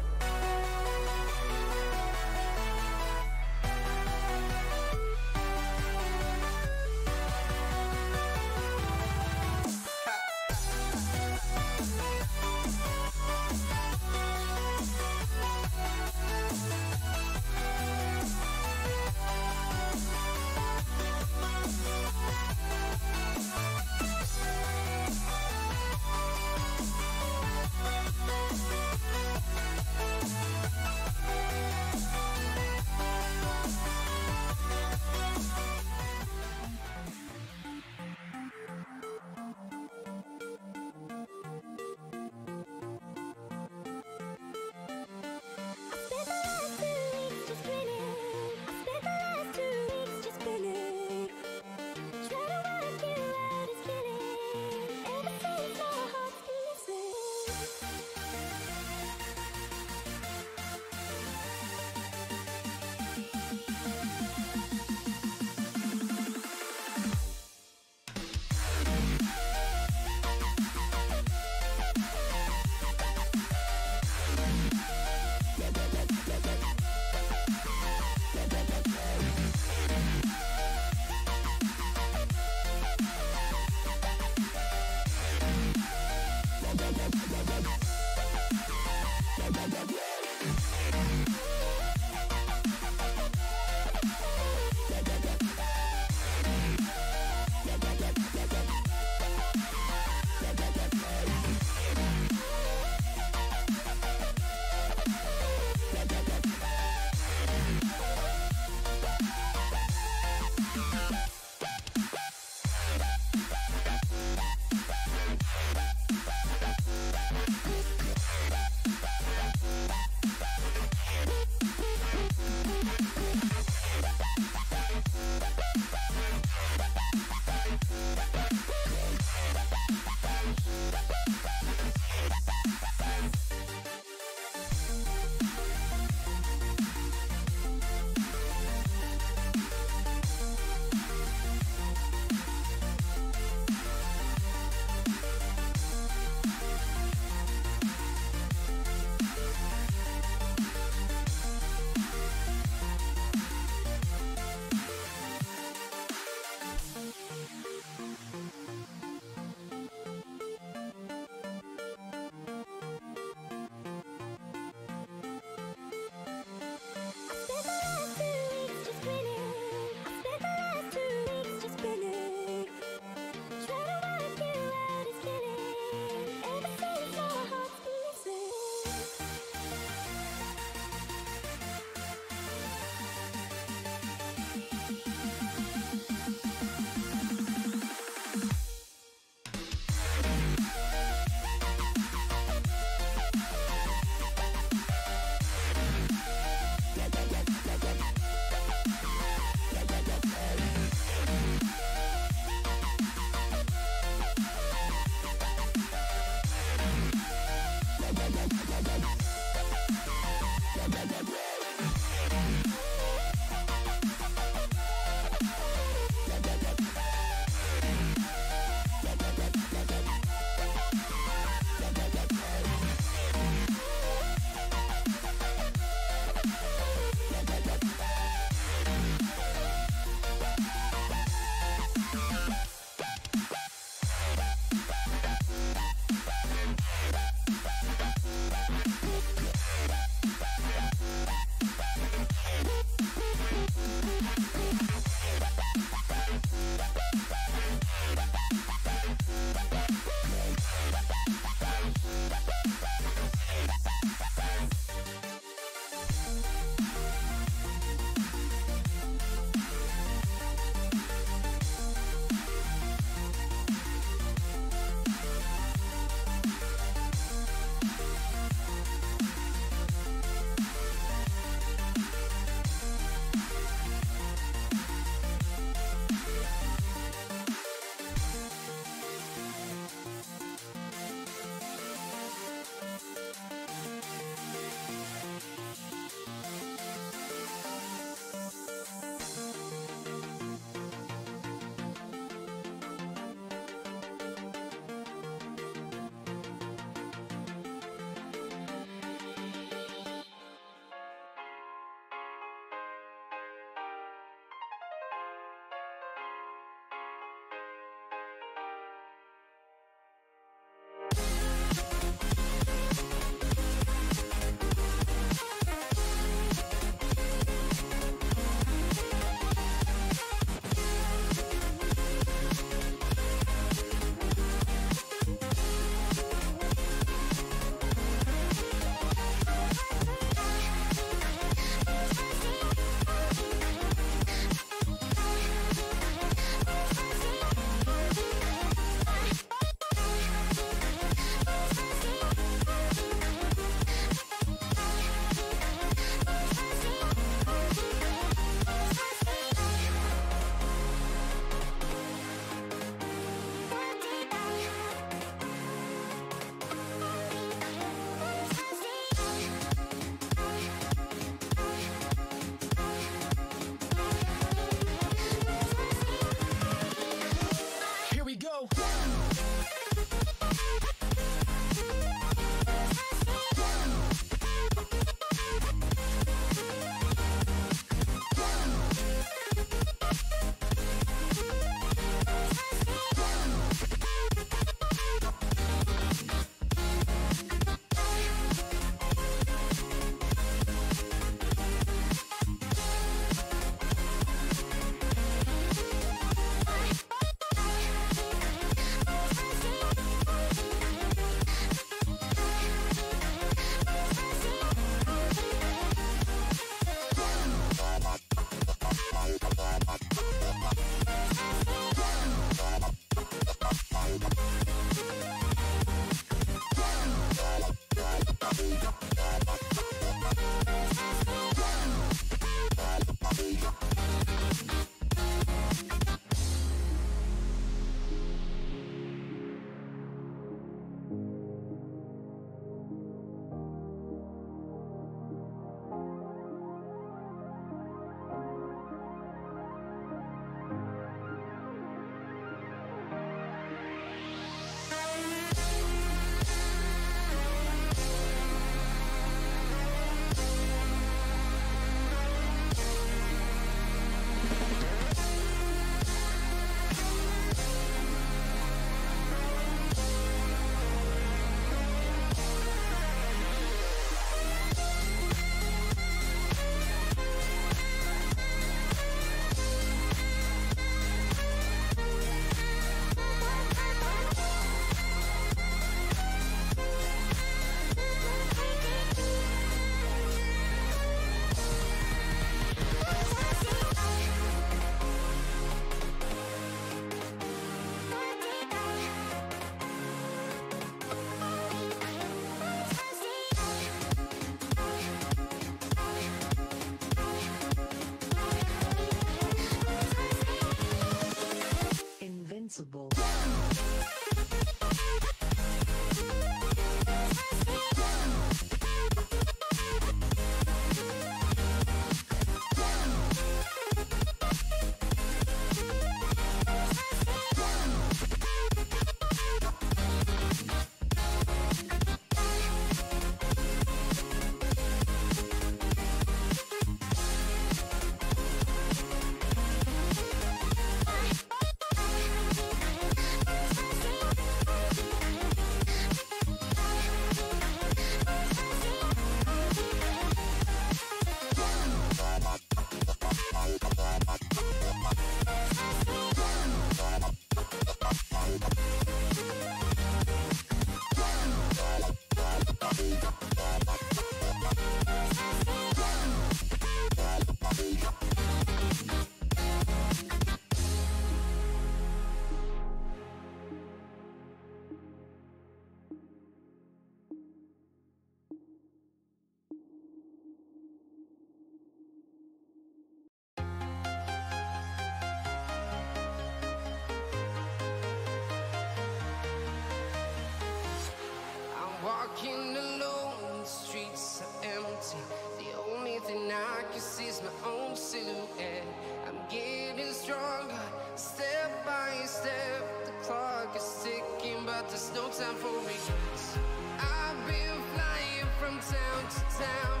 Walking alone, the streets are empty. The only thing I can see is my own silhouette. I'm getting stronger, step by step. The clock is ticking, but there's no time for regrets. I've been flying from town to town,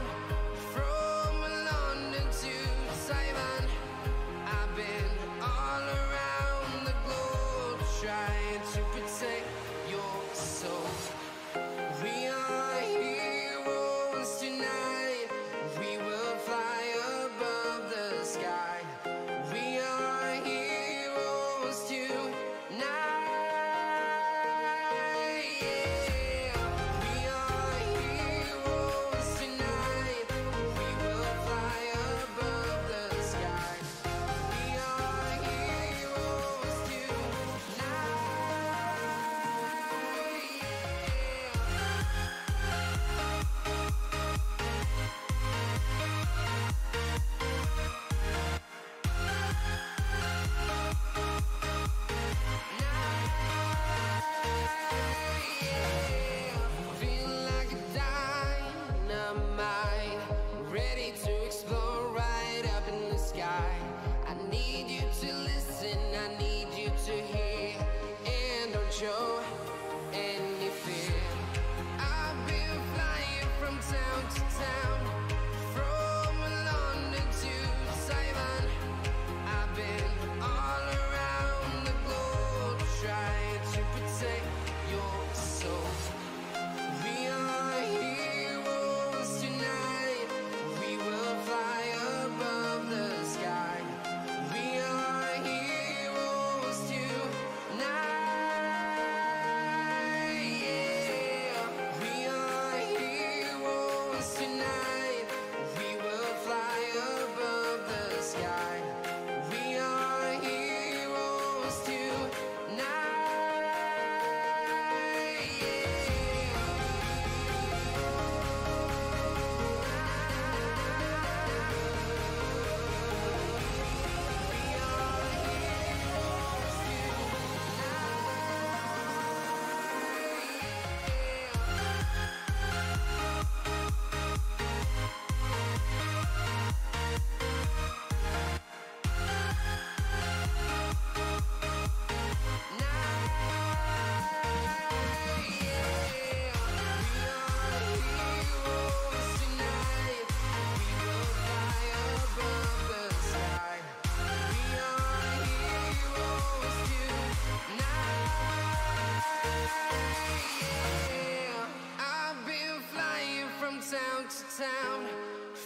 from London to Taiwan. I've been all around the globe, trying to protect your soul. We are heroes tonight. We will fly above the sky. We are heroes tonight. Yeah. We are heroes tonight. We will fly above the sky. We are heroes tonight. Feel like a dynamite, ready to explode right up in the sky. I need you to listen, I need you to hear, and don't show any fear. I've been flying from town to town, from London to Taiwan. I've been all around the globe, trying to protect your soul. We are heroes tonight. We will fly above the sky. We are heroes tonight. Yeah. We are heroes tonight. We will fly above the sky. We are heroes tonight. I've been flying from town to town,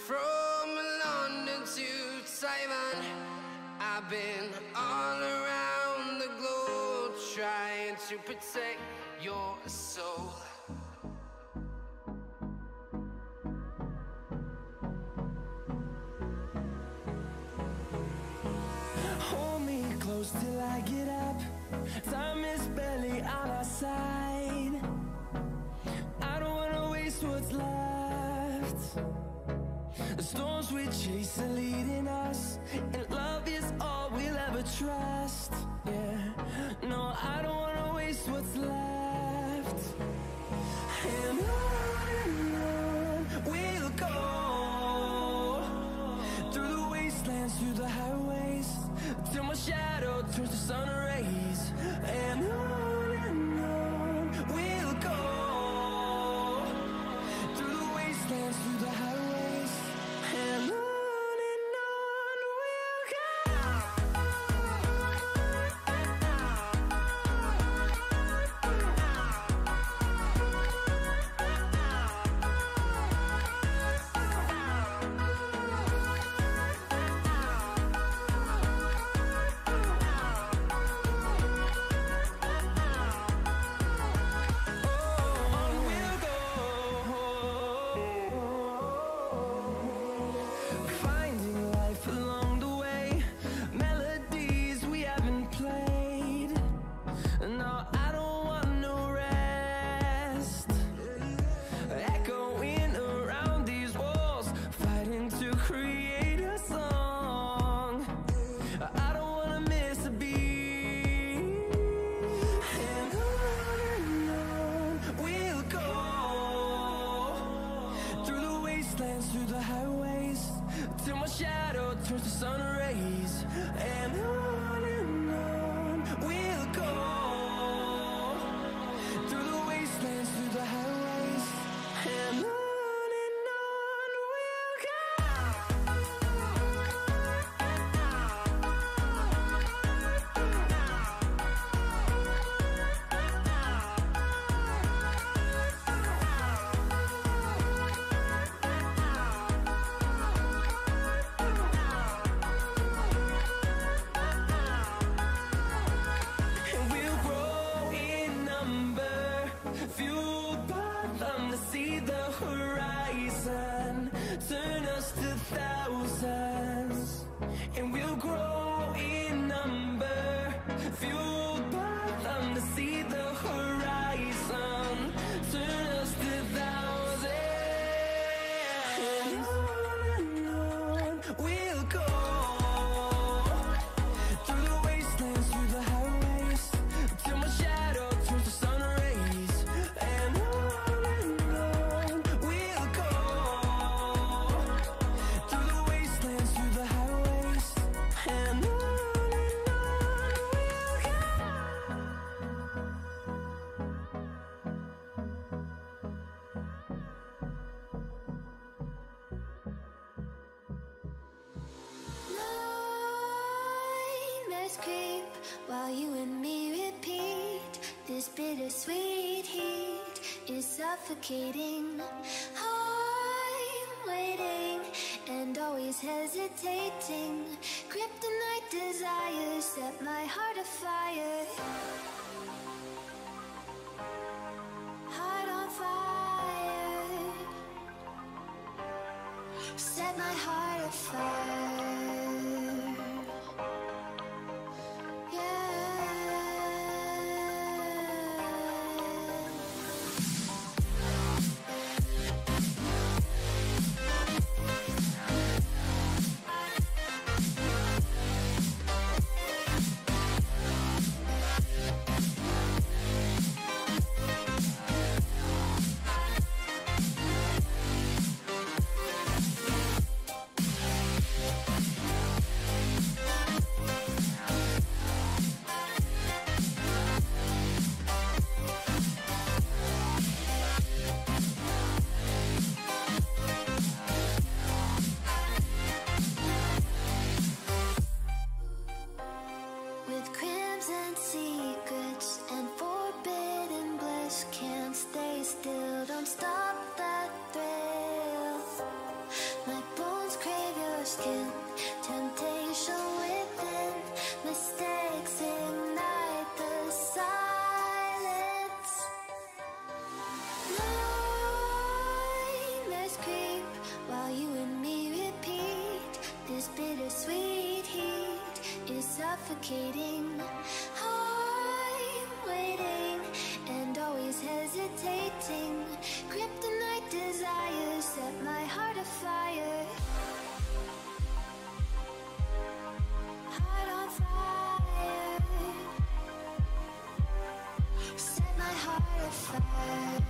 from London to Taiwan. I've been all around the globe, trying to protect your soul. Hold me close till I get up. Time is barely on our side. I don't wanna waste what's left. The storms we chase are leading us, and love is all we'll ever trust. Yeah, no, I don't wanna waste what's left. And on we'll go, through the wastelands, through the highways, till my shadow turns to sun rays. And on we'll go, through the wastelands, through the highways, and on we'll go. rays, and on we'll go. Through the wastelands, through the highways, and on we'll go. And we'll grow in number, fueled by them to see the horizon, turn us to thousands. And we'll grow in number, fueled by them to see the horizon, turn us to thousands. And on we'll go. Through the wastelands, through the highways, till my shadow turns to sun rays, and on we'll go. Through the wastelands, through the highways, and on we'll go. Nightmares creep while you and me repeat. This bittersweet heat is suffocating. I'm waiting and always hesitating. Kryptonite desires set my heart afire. Heart on fire. Set my heart afire. With crimson secrets and forbidden bliss, can't stay still, don't stop that thrill. My bones crave your skin, temptation within, mistakes ignite the silence. Nightmares creep while you and me repeat. This bittersweet heat is suffocating. I'm waiting and always hesitating. Kryptonite desires set my heart afire. Heart on fire. Set my heart afire.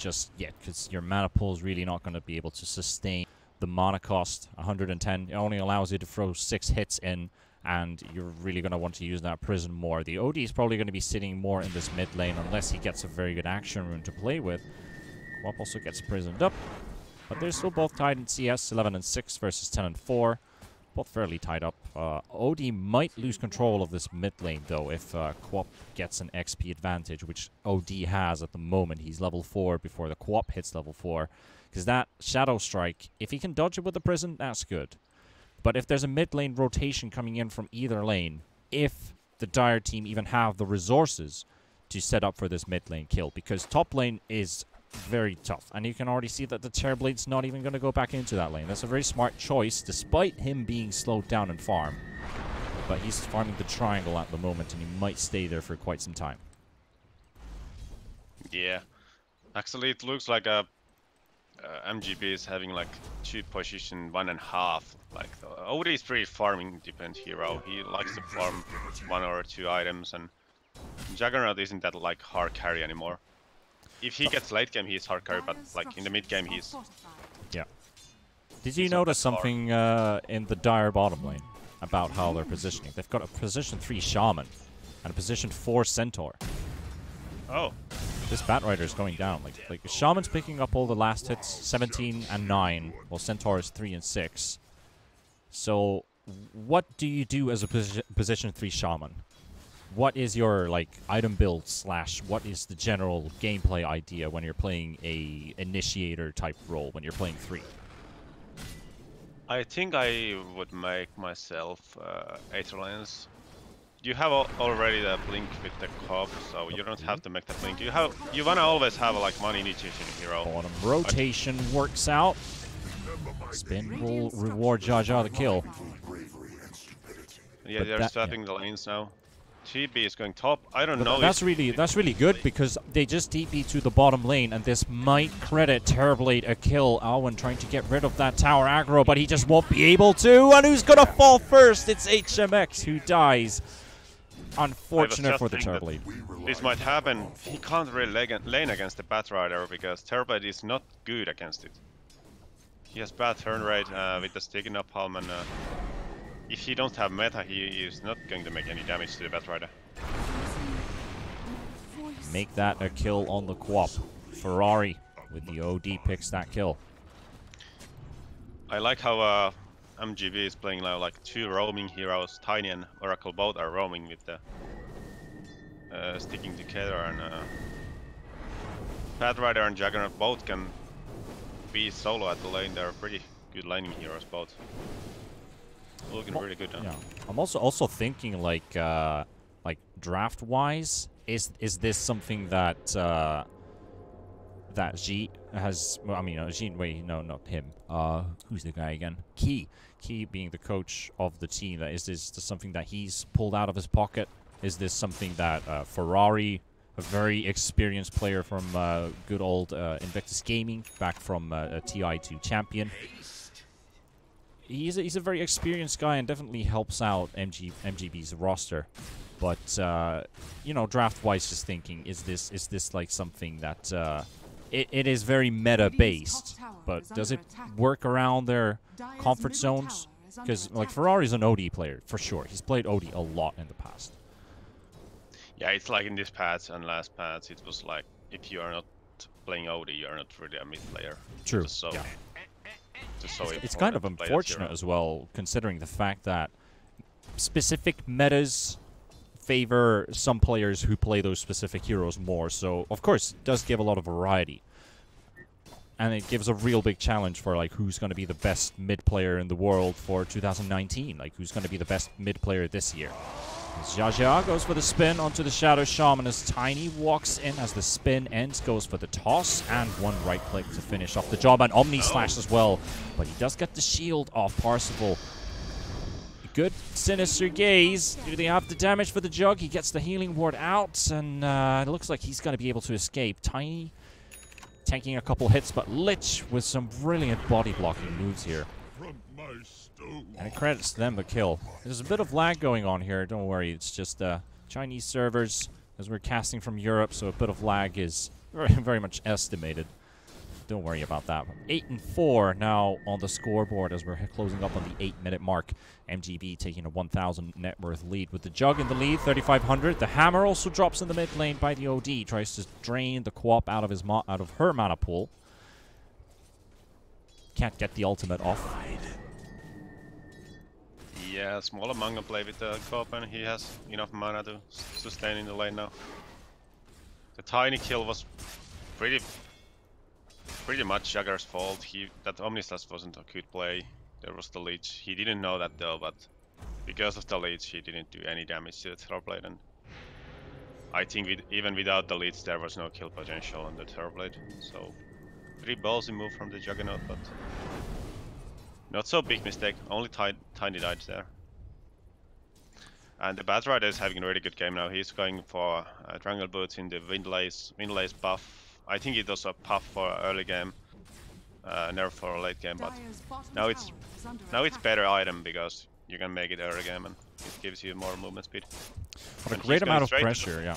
just yet, because your mana pool is really not going to be able to sustain the mana cost. 110, it only allows you to throw 6 hits in, and you're really going to want to use that prison more. The OD is probably going to be sitting more in this mid lane, unless he gets a very good action rune to play with. Quap also gets prisoned up, but they're still both tied in CS, 11 and 6 versus 10 and 4. Both fairly tied up. OD might lose control of this mid lane, though, if Quap gets an XP advantage, which OD has at the moment. He's level 4 before the Quap hits level 4. Because that Shadow Strike, if he can dodge it with the Prison, that's good. But if there's a mid lane rotation coming in from either lane, if the Dire team even have the resources to set up for this mid lane kill, because top lane is very tough, and you can already see that the Terrorblade's not even going to go back into that lane. That's a very smart choice, despite him being slowed down in farm. But he's farming the triangle at the moment, and he might stay there for quite some time. Yeah, actually it looks like a MGB is having like 2 position 1.5. Like OD is pretty farming dependent hero. He likes to farm 1 or 2 items, and Juggernaut isn't that like hard carry anymore. If he gets late game, he's hard carry, but like in the mid game, he's... Yeah. Did you notice something in the Dire bottom lane about how they're positioning? They've got a position 3 Shaman and a position 4 Centaur. Oh. This Batrider is going down. Like Shaman's picking up all the last hits, 17 and 9, while Centaur is 3 and 6. So, what do you do as a position 3 Shaman? What is your like item build / what is the general gameplay idea when you're playing a initiator type role, when you're playing 3? I think I would make myself Aether Lens. You have already the blink with the Cobb, so you don't have to make the blink. You wanna always have a like one initiation hero. Bottom rotation works out. Spin will reward Jaja the kill. Yeah, they're swapping the lanes now. TB is going top. I don't know. That's really good, because they just TP to the bottom lane, and this might credit Terrorblade a kill. Alwyn trying to get rid of that tower aggro, but he just won't be able to. And who's gonna fall first? It's HMX who dies. Unfortunate for the Terrorblade. This might happen. He can't really lane against the Batrider, because Terrorblade is not good against it. He has bad turn rate with the sticky napalm, and if he don't have meta, he is not going to make any damage to the Batrider. Make that a kill on the Quap. Ferrari with the OD picks that kill. I like how MGB is playing now like 2 roaming heroes. Tiny and Oracle both are roaming with the sticking together, and Batrider and Juggernaut both can be solo at the lane. They're pretty good laning heroes both. Looking really good now. Yeah. I'm also thinking like draft wise, is this something that that G has? Well, I mean, G. Wait, no, not him. Who's the guy again? Key being the coach of the team. Is this something that he's pulled out of his pocket? Is this something that Ferrari, a very experienced player from good old Invictus Gaming, back from TI2 champion? He's a very experienced guy and definitely helps out MGB's roster. But you know, draft-wise, just thinking, is this like something that it is very meta-based, but does it work around their comfort zones? Because like Ferrari's an OD player for sure. He's played OD a lot in the past. Yeah, it's like in this patch and last patch, it was like if you are not playing OD, you are not really a mid player. True. So, yeah. It's kind of unfortunate as well, considering the fact that specific metas favor some players who play those specific heroes more. So, of course, it does give a lot of variety. And it gives a real big challenge for, like, who's going to be the best mid player in the world for 2019. Like, who's going to be the best mid player this year. Jaja goes for the spin onto the Shadow Shaman as Tiny walks in as the spin ends, goes for the toss, and one right click to finish off the job, and Omni Slash as well. But he does get the shield off Parsifal. Good Sinister Gaze. Do they have the damage for the Jug? He gets the healing ward out, and it looks like he's going to be able to escape. Tiny taking a couple hits, but Lich with some brilliant body blocking moves here. And it credits them the kill. There's a bit of lag going on here, don't worry. It's just Chinese servers, as we're casting from Europe, so a bit of lag is very much estimated. Don't worry about that. 8-4 now on the scoreboard as we're closing up on the 8-minute mark. MGB taking a 1,000 net worth lead with the Jug in the lead, 3,500. The Hammer also drops in the mid lane by the OD. Tries to drain the co-op out of her mana pool. Can't get the ultimate off. Yeah, smaller Manga play with the co-op and he has enough mana to sustain in the lane now. The tiny kill was pretty much Jagger's fault. That Omnislash wasn't a good play. There was the leech. He didn't know that though, but because of the leech he didn't do any damage to the Terrorblade, and I think even without the leech there was no kill potential on the Terrorblade. So pretty ballsy move from the Juggernaut, but not so big mistake. Only Tiny died there. And the Batrider is having a really good game now. He's going for Triangle Boots in the Windlace buff. I think it was a puff for early game, nerf for a late game, but now it's better item because you can make it early game and it gives you more movement speed. But a great amount of pressure, yeah.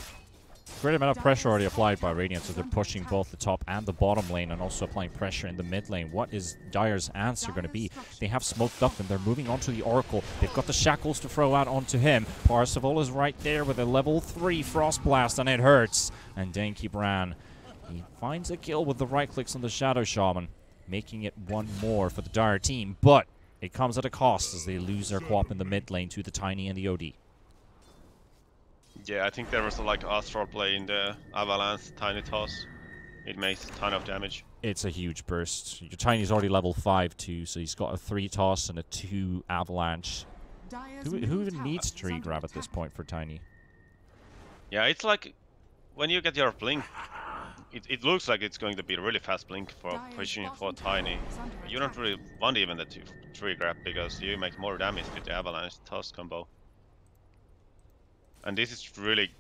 Great amount of pressure already applied by Radiant, so they're pushing both the top and the bottom lane and also applying pressure in the mid lane. What is Dire's answer going to be? They have smoked up and they're moving on to the Oracle. They've got the shackles to throw out onto him. Parzival is right there with a level 3 Frost Blast, and it hurts. And Denki Bran, he finds a kill with the right clicks on the Shadow Shaman, making it one more for the Dire team, but it comes at a cost as they lose their co-op in the mid lane to the Tiny and the OD. Yeah, I think there was like Astral play in the Avalanche Tiny toss. It makes a ton of damage. It's a huge burst. Your Tiny's already level 5 too, so he's got a 3 toss and a 2 Avalanche. Who even needs tree grab at this point for Tiny? Yeah, it's like when you get your blink, it looks like it's going to be a really fast blink for pushing for Tiny. You don't really want even the tree grab because you make more damage with the Avalanche toss combo. And this is really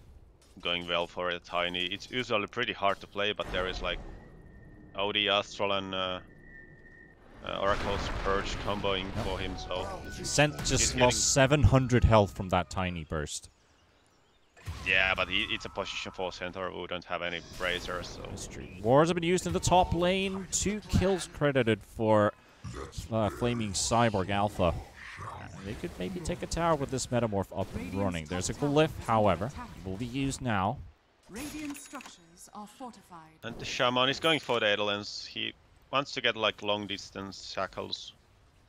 going well for a Tiny. It's usually pretty hard to play, but there is like OD, Astral and Oracle's Purge comboing for him, so... Sent just lost 700 health from that Tiny burst. Yeah, but it's a position for Centaur who don't have any bracers, so... Wars have been used in the top lane. 2 kills credited for Flaming Cyborg Alpha. They could maybe take a tower with this Metamorph up and running. There's a Glyph, however. It will be used now. Radiant structures are fortified. And the Shaman is going for the Eidolons. He wants to get like long distance shackles.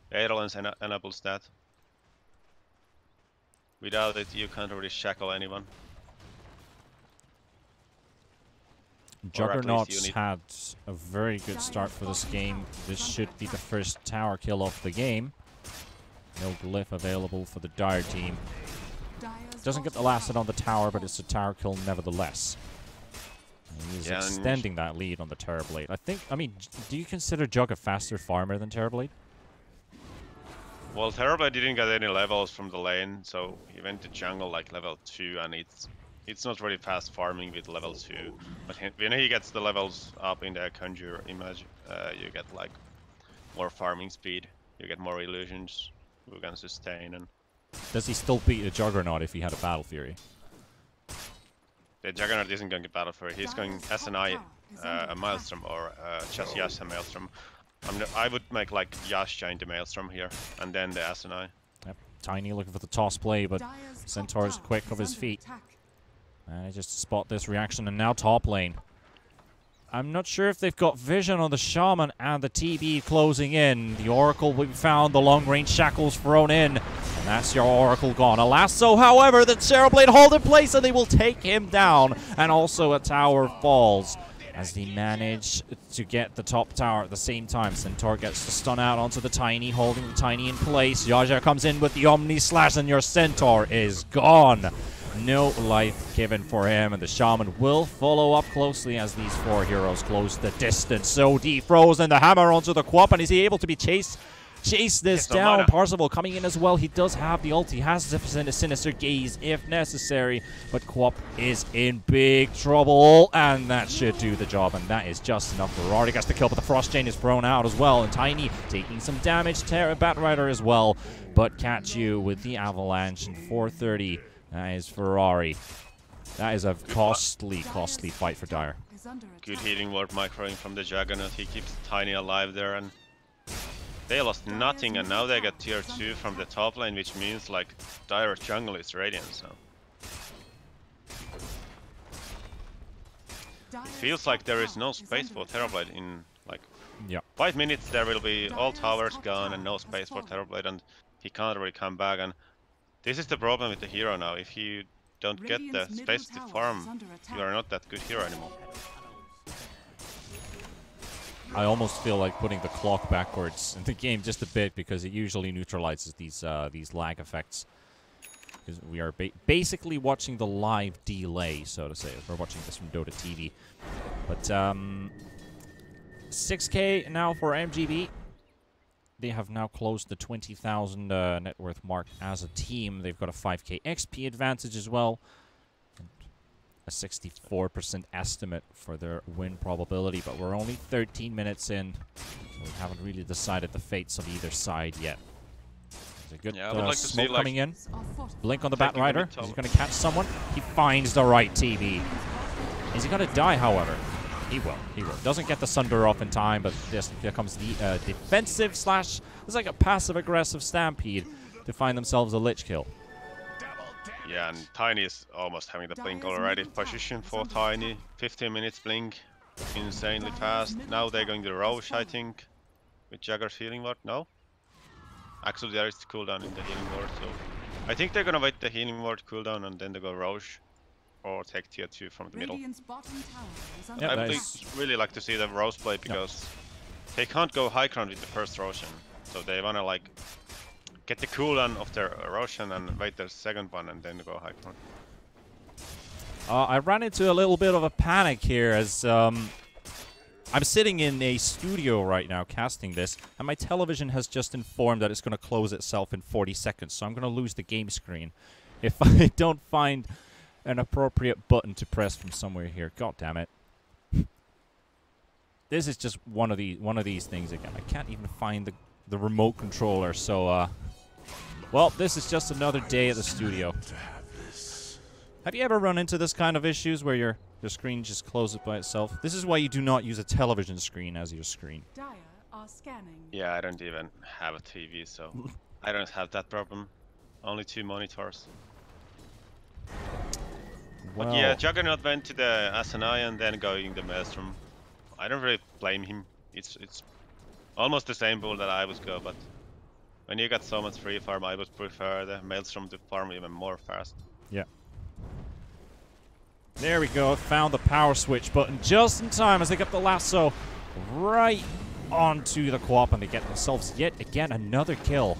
The Eidolons enables that. Without it, you can't really shackle anyone. Juggernaut's had a very good start for this game. This should be the first tower kill of the game. No Glyph available for the Dire team. Doesn't get the last hit on the tower, but it's a tower kill nevertheless. And he's extending that lead on the Terrorblade. I mean, do you consider Jug a faster farmer than Terrorblade? Well, Terrorblade didn't get any levels from the lane, so he went to jungle like level 2, and it's not really fast farming with level 2. But when he gets the levels up in the Conjure image, you get like more farming speed. You get more illusions who can sustain. And does he still beat the Juggernaut if he had a Battle Fury? The Juggernaut isn't going to Battle Fury. He's going SNI, a Maelstrom, or just Yasha Maelstrom. I would make like Yasha into Maelstrom here, and then the SNI. Yep. Tiny looking for the toss play, but Centaur's quick of his feet. And just to spot this reaction, and now top lane. I'm not sure if they've got vision on the Shaman and the TB closing in. The Oracle will be found, the long-range shackles thrown in, and that's your Oracle gone. A lasso, however, the Terrorblade hold in place, and they will take him down. And also a tower falls as they manage to get the top tower at the same time. Centaur gets the stun out onto the Tiny, holding the Tiny in place. Yaja comes in with the Omni Slash, and your Centaur is gone. No life given for him, and the Shaman will follow up closely as these 4 heroes close the distance. So defrozen the hammer onto the Quap, and is he able to be chase this down? Parzival coming in as well. He does have the ult. He has the Sinister Gaze if necessary, but Quap is in big trouble, and that should do the job, and that is just enough. Ferrari gets the kill, but the Frost Chain is thrown out as well, and Tiny taking some damage. Batrider as well, but catch you with the Avalanche in 430. That is Ferrari. That is a costly fight for Dire. good healing ward microing from the Juggernaut. He keeps Tiny alive there, and they lost nothing, and now they get tier 2 from the top lane, which means like direct jungle is Radiant, so it feels like there is no space for Terrorblade in like 5 minutes. There will be all towers gone and no space for Terrorblade, and he can't really come back. And this is the problem with the hero now. If you don't get the space to farm, you are not that good hero anymore. I almost feel like putting the clock backwards in the game just a bit, because it usually neutralizes these lag effects. Because we are basically watching the live delay, so to say. We're watching this from Dota TV. But 6K now for MGB. They have now closed the 20,000 net worth mark as a team. They've got a 5K XP advantage as well. And a 64% estimate for their win probability, but we're only 13 minutes in, so we haven't really decided the fates of either side yet. There's a good smoke coming in. Blink on the Batrider. Is he going to catch someone? He finds the right TV. Is he going to die, however? He will. He will. Doesn't get the Sunder off in time, but there comes the defensive slash... It's like a passive-aggressive stampede to find themselves a Lich kill. Yeah, and Tiny is almost having the blink already. Position for Tiny. 15 minutes blink. Insanely fast. Now they're going to Roche, I think. With Jagger's healing ward. No? Actually, there is cooldown in the healing ward, so... I think they're gonna wait the healing ward cooldown and then they go Roche. Or take tier 2 from the middle. I would really like to see them Roche play, because they can't go high ground with the first Roshan. So they wanna like get the cooldown of their Roshan and wait their second one and then go high ground. I ran into a little bit of a panic here as I'm sitting in a studio right now casting this, and my television has just informed that it's going to close itself in 40 seconds, so I'm going to lose the game screen if I don't find an appropriate button to press from somewhere here. God damn it. This is just one of these things again. I can't even find the remote controller, so well, this is just another day at the studio. Have you ever run into this kind of issues where your screen just closes by itself? This is why you do not use a television screen as your screen. Yeah, I don't even have a TV, so I don't have that problem. Only 2 monitors. Well, but yeah, Juggernaut went to the Asanai and then going the Maelstrom. I don't really blame him. It's almost the same build that I would go, but when you got so much free farm, I would prefer the Maelstrom to farm even more fast. Yeah. There we go. Found the power switch button just in time as they get the lasso right onto the co-op, and they get themselves yet again another kill.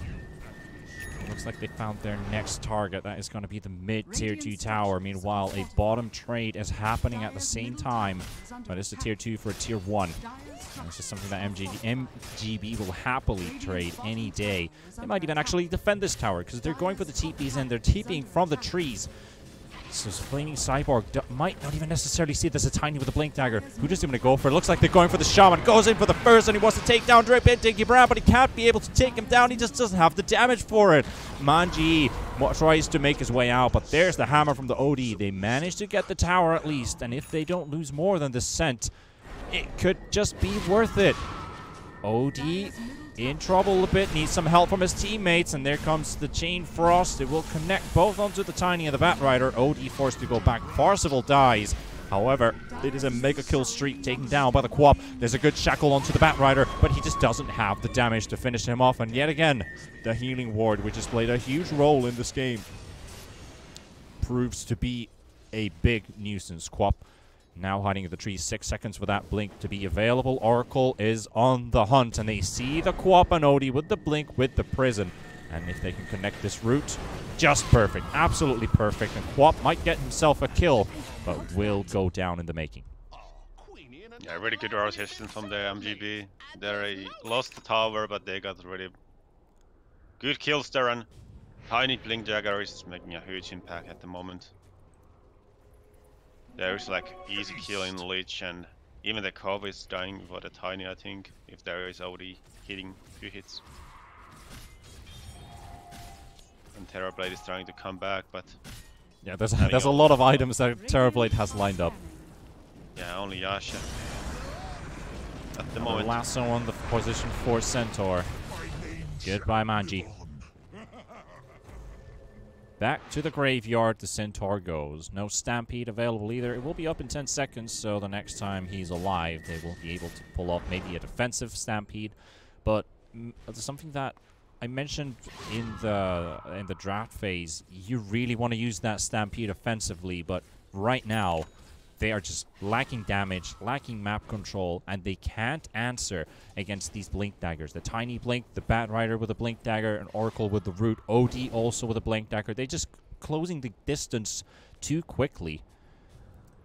Looks like they found their next target. That is going to be the mid-tier 2 tower. Meanwhile, a bottom trade is happening at the same time. But it's a tier 2 for a tier 1. And this is something that MGB will happily trade any day. They might even actually defend this tower, because they're going for the TPs and they're TPing from the trees. So Flaming Cyborg might not even necessarily see there's a Tiny with a Blink Dagger. Who does he want to go for? It looks like they're going for the Shaman. Goes in for the first, and he wants to take down Drip and Dinky Brown, but he can't be able to take him down. He just doesn't have the damage for it. Manji tries to make his way out, but there's the hammer from the OD. They managed to get the tower at least, and if they don't lose more than the cent, it could just be worth it. OD in trouble a bit, needs some help from his teammates, and there comes the Chain Frost. It will connect both onto the Tiny and the Batrider. OD forced to go back. Parzival dies. However, it is a mega kill streak taken down by the co-op. There's a good shackle onto the Batrider, but he just doesn't have the damage to finish him off. And yet again, the healing ward, which has played a huge role in this game, proves to be a big nuisance. Co-op now hiding in the trees. 6 seconds for that blink to be available. Oracle is on the hunt, and they see the co-op and OD with the blink with the prison. And if they can connect this route, just perfect. Absolutely perfect. And co-op might get himself a kill, but will go down in the making. Yeah, really good rotation from the MGB. They lost the tower, but they got really good kills there, and Tiny Blink Jagger is making a huge impact at the moment. There's like easy kill in Lich, and even the Cove is dying for the Tiny, I think, if there is already hitting a few hits. And Terrorblade is trying to come back, but yeah, there's a lot of items that Terrorblade has lined up. Yeah, only Yasha. At the moment. Lasso on the position for Centaur. Goodbye, Manji. Back to the graveyard the Centaur goes. No Stampede available either. It will be up in 10 seconds, so the next time he's alive, they will be able to pull off maybe a defensive Stampede. But something that I mentioned in the draft phase, you really want to use that Stampede offensively, but right now, they are just lacking damage, lacking map control, and they can't answer against these Blink Daggers. The Tiny Blink, the Bat Rider with a Blink Dagger, and Oracle with the Root, OD also with a Blink Dagger. They're just closing the distance too quickly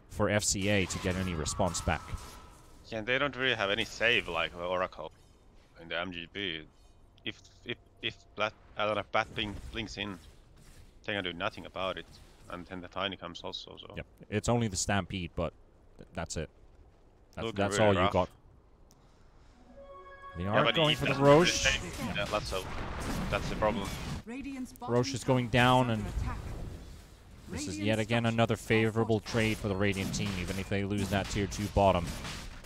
for FCA to get any response back. Yeah, and they don't really have any save like Oracle in the MGB. If Bat blinks in, they can do nothing about it. And then the Tiny comes also, so... Yep. It's only the Stampede, but that's it. That's really all rough. you got. They are going for the Roche. Yeah, that's the problem. Roche is going down, and this is yet again another favorable trade for the Radiant team, even if they lose that Tier 2 bottom.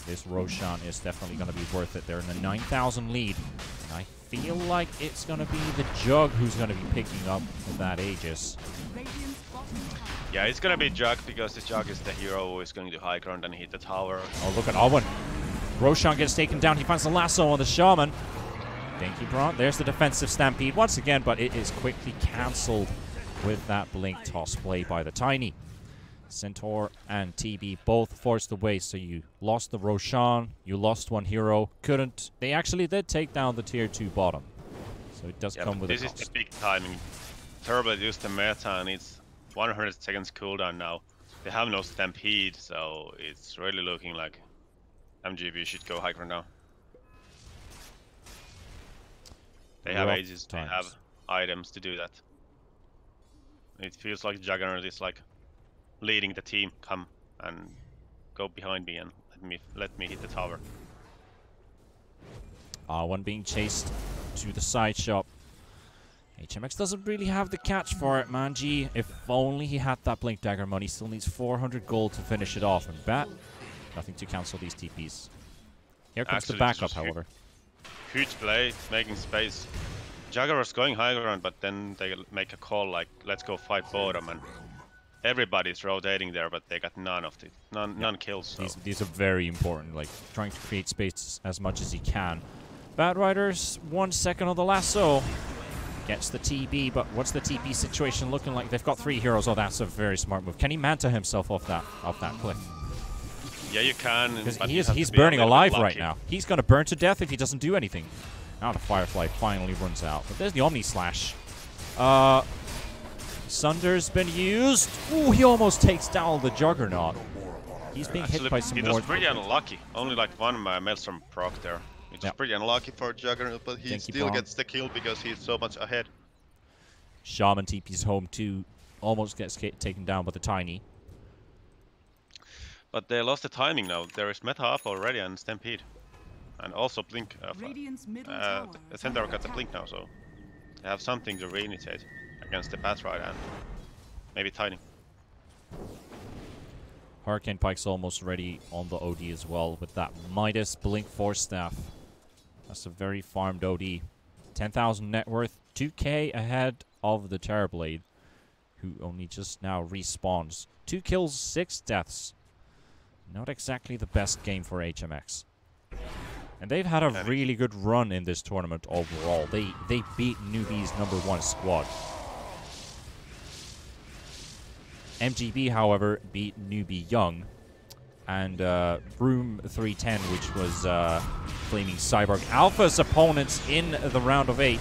This Roshan is definitely going to be worth it. They're in a 9,000 lead, and I feel like it's going to be the Jug who's going to be picking up that Aegis. Yeah, it's gonna be Jug because this Jug is the hero who is going to high ground and hit the tower. Oh, look at Owen. Roshan gets taken down. He finds the lasso on the Shaman. Thank you, Braun. There's the defensive Stampede once again, but it is quickly cancelled with that Blink toss play by the Tiny. Centaur and TB both forced away, so you lost the Roshan, you lost one hero, couldn't. They actually did take down the Tier 2 bottom, so it does come with a cost. This is the big timing. Turbo used the meta and it's 100 seconds cooldown now. They have no Stampede, so it's really looking like MGB should go high ground now. They have Aegis, they have items to do that. It feels like Juggernaut is like leading the team. Come and go behind me and let me hit the tower. One being chased to the side shop. HMX doesn't really have the catch for it, Manji. If only he had that Blink Dagger money. Still needs 400 gold to finish it off. And Bat, nothing to cancel these TPs. Here comes the backup, however. Huge play, making space. Jagger was going high ground, but then they make a call like, let's go fight bottom, and everybody's rotating there, but they got none kills. So. These are very important, like trying to create space as much as he can. Bat Riders, 1 second on the lasso. Gets the TB, but what's the TP situation looking like? They've got 3 heroes. Oh, that's a very smart move. Can he manta himself off that cliff? Yeah, you can. Because he's burning alive right now. He's going to burn to death if he doesn't do anything. Now the Firefly finally runs out. But there's the Omni Slash. Sunder's been used. Ooh, he almost takes down the Juggernaut. He's being hit by some more. He was pretty unlucky. Only like one Maelstrom proc there. It's pretty unlucky for Juggernaut, but he still gets the kill because he's so much ahead. Shaman TP's home too. Almost gets taken down by the Tiny. But they lost the timing now. There is meta up already and Stampede. And also Blink. The Centaur got the Blink now, so they have something to reinitiate against the Bat Rider and maybe Tiny. Hurricane Pike's almost ready on the OD as well with that Midas Blink Force Staff. That's a very farmed OD. 10,000 net worth, 2k ahead of the Terrorblade, who only just now respawns. 2 kills, 6 deaths. Not exactly the best game for HMX. And they've had a really good run in this tournament overall. They beat Newbie's #1 squad. MGB, however, beat Newbie Young. And Broom 310, which was Flaming Cyborg Alpha's opponents in the round of 8,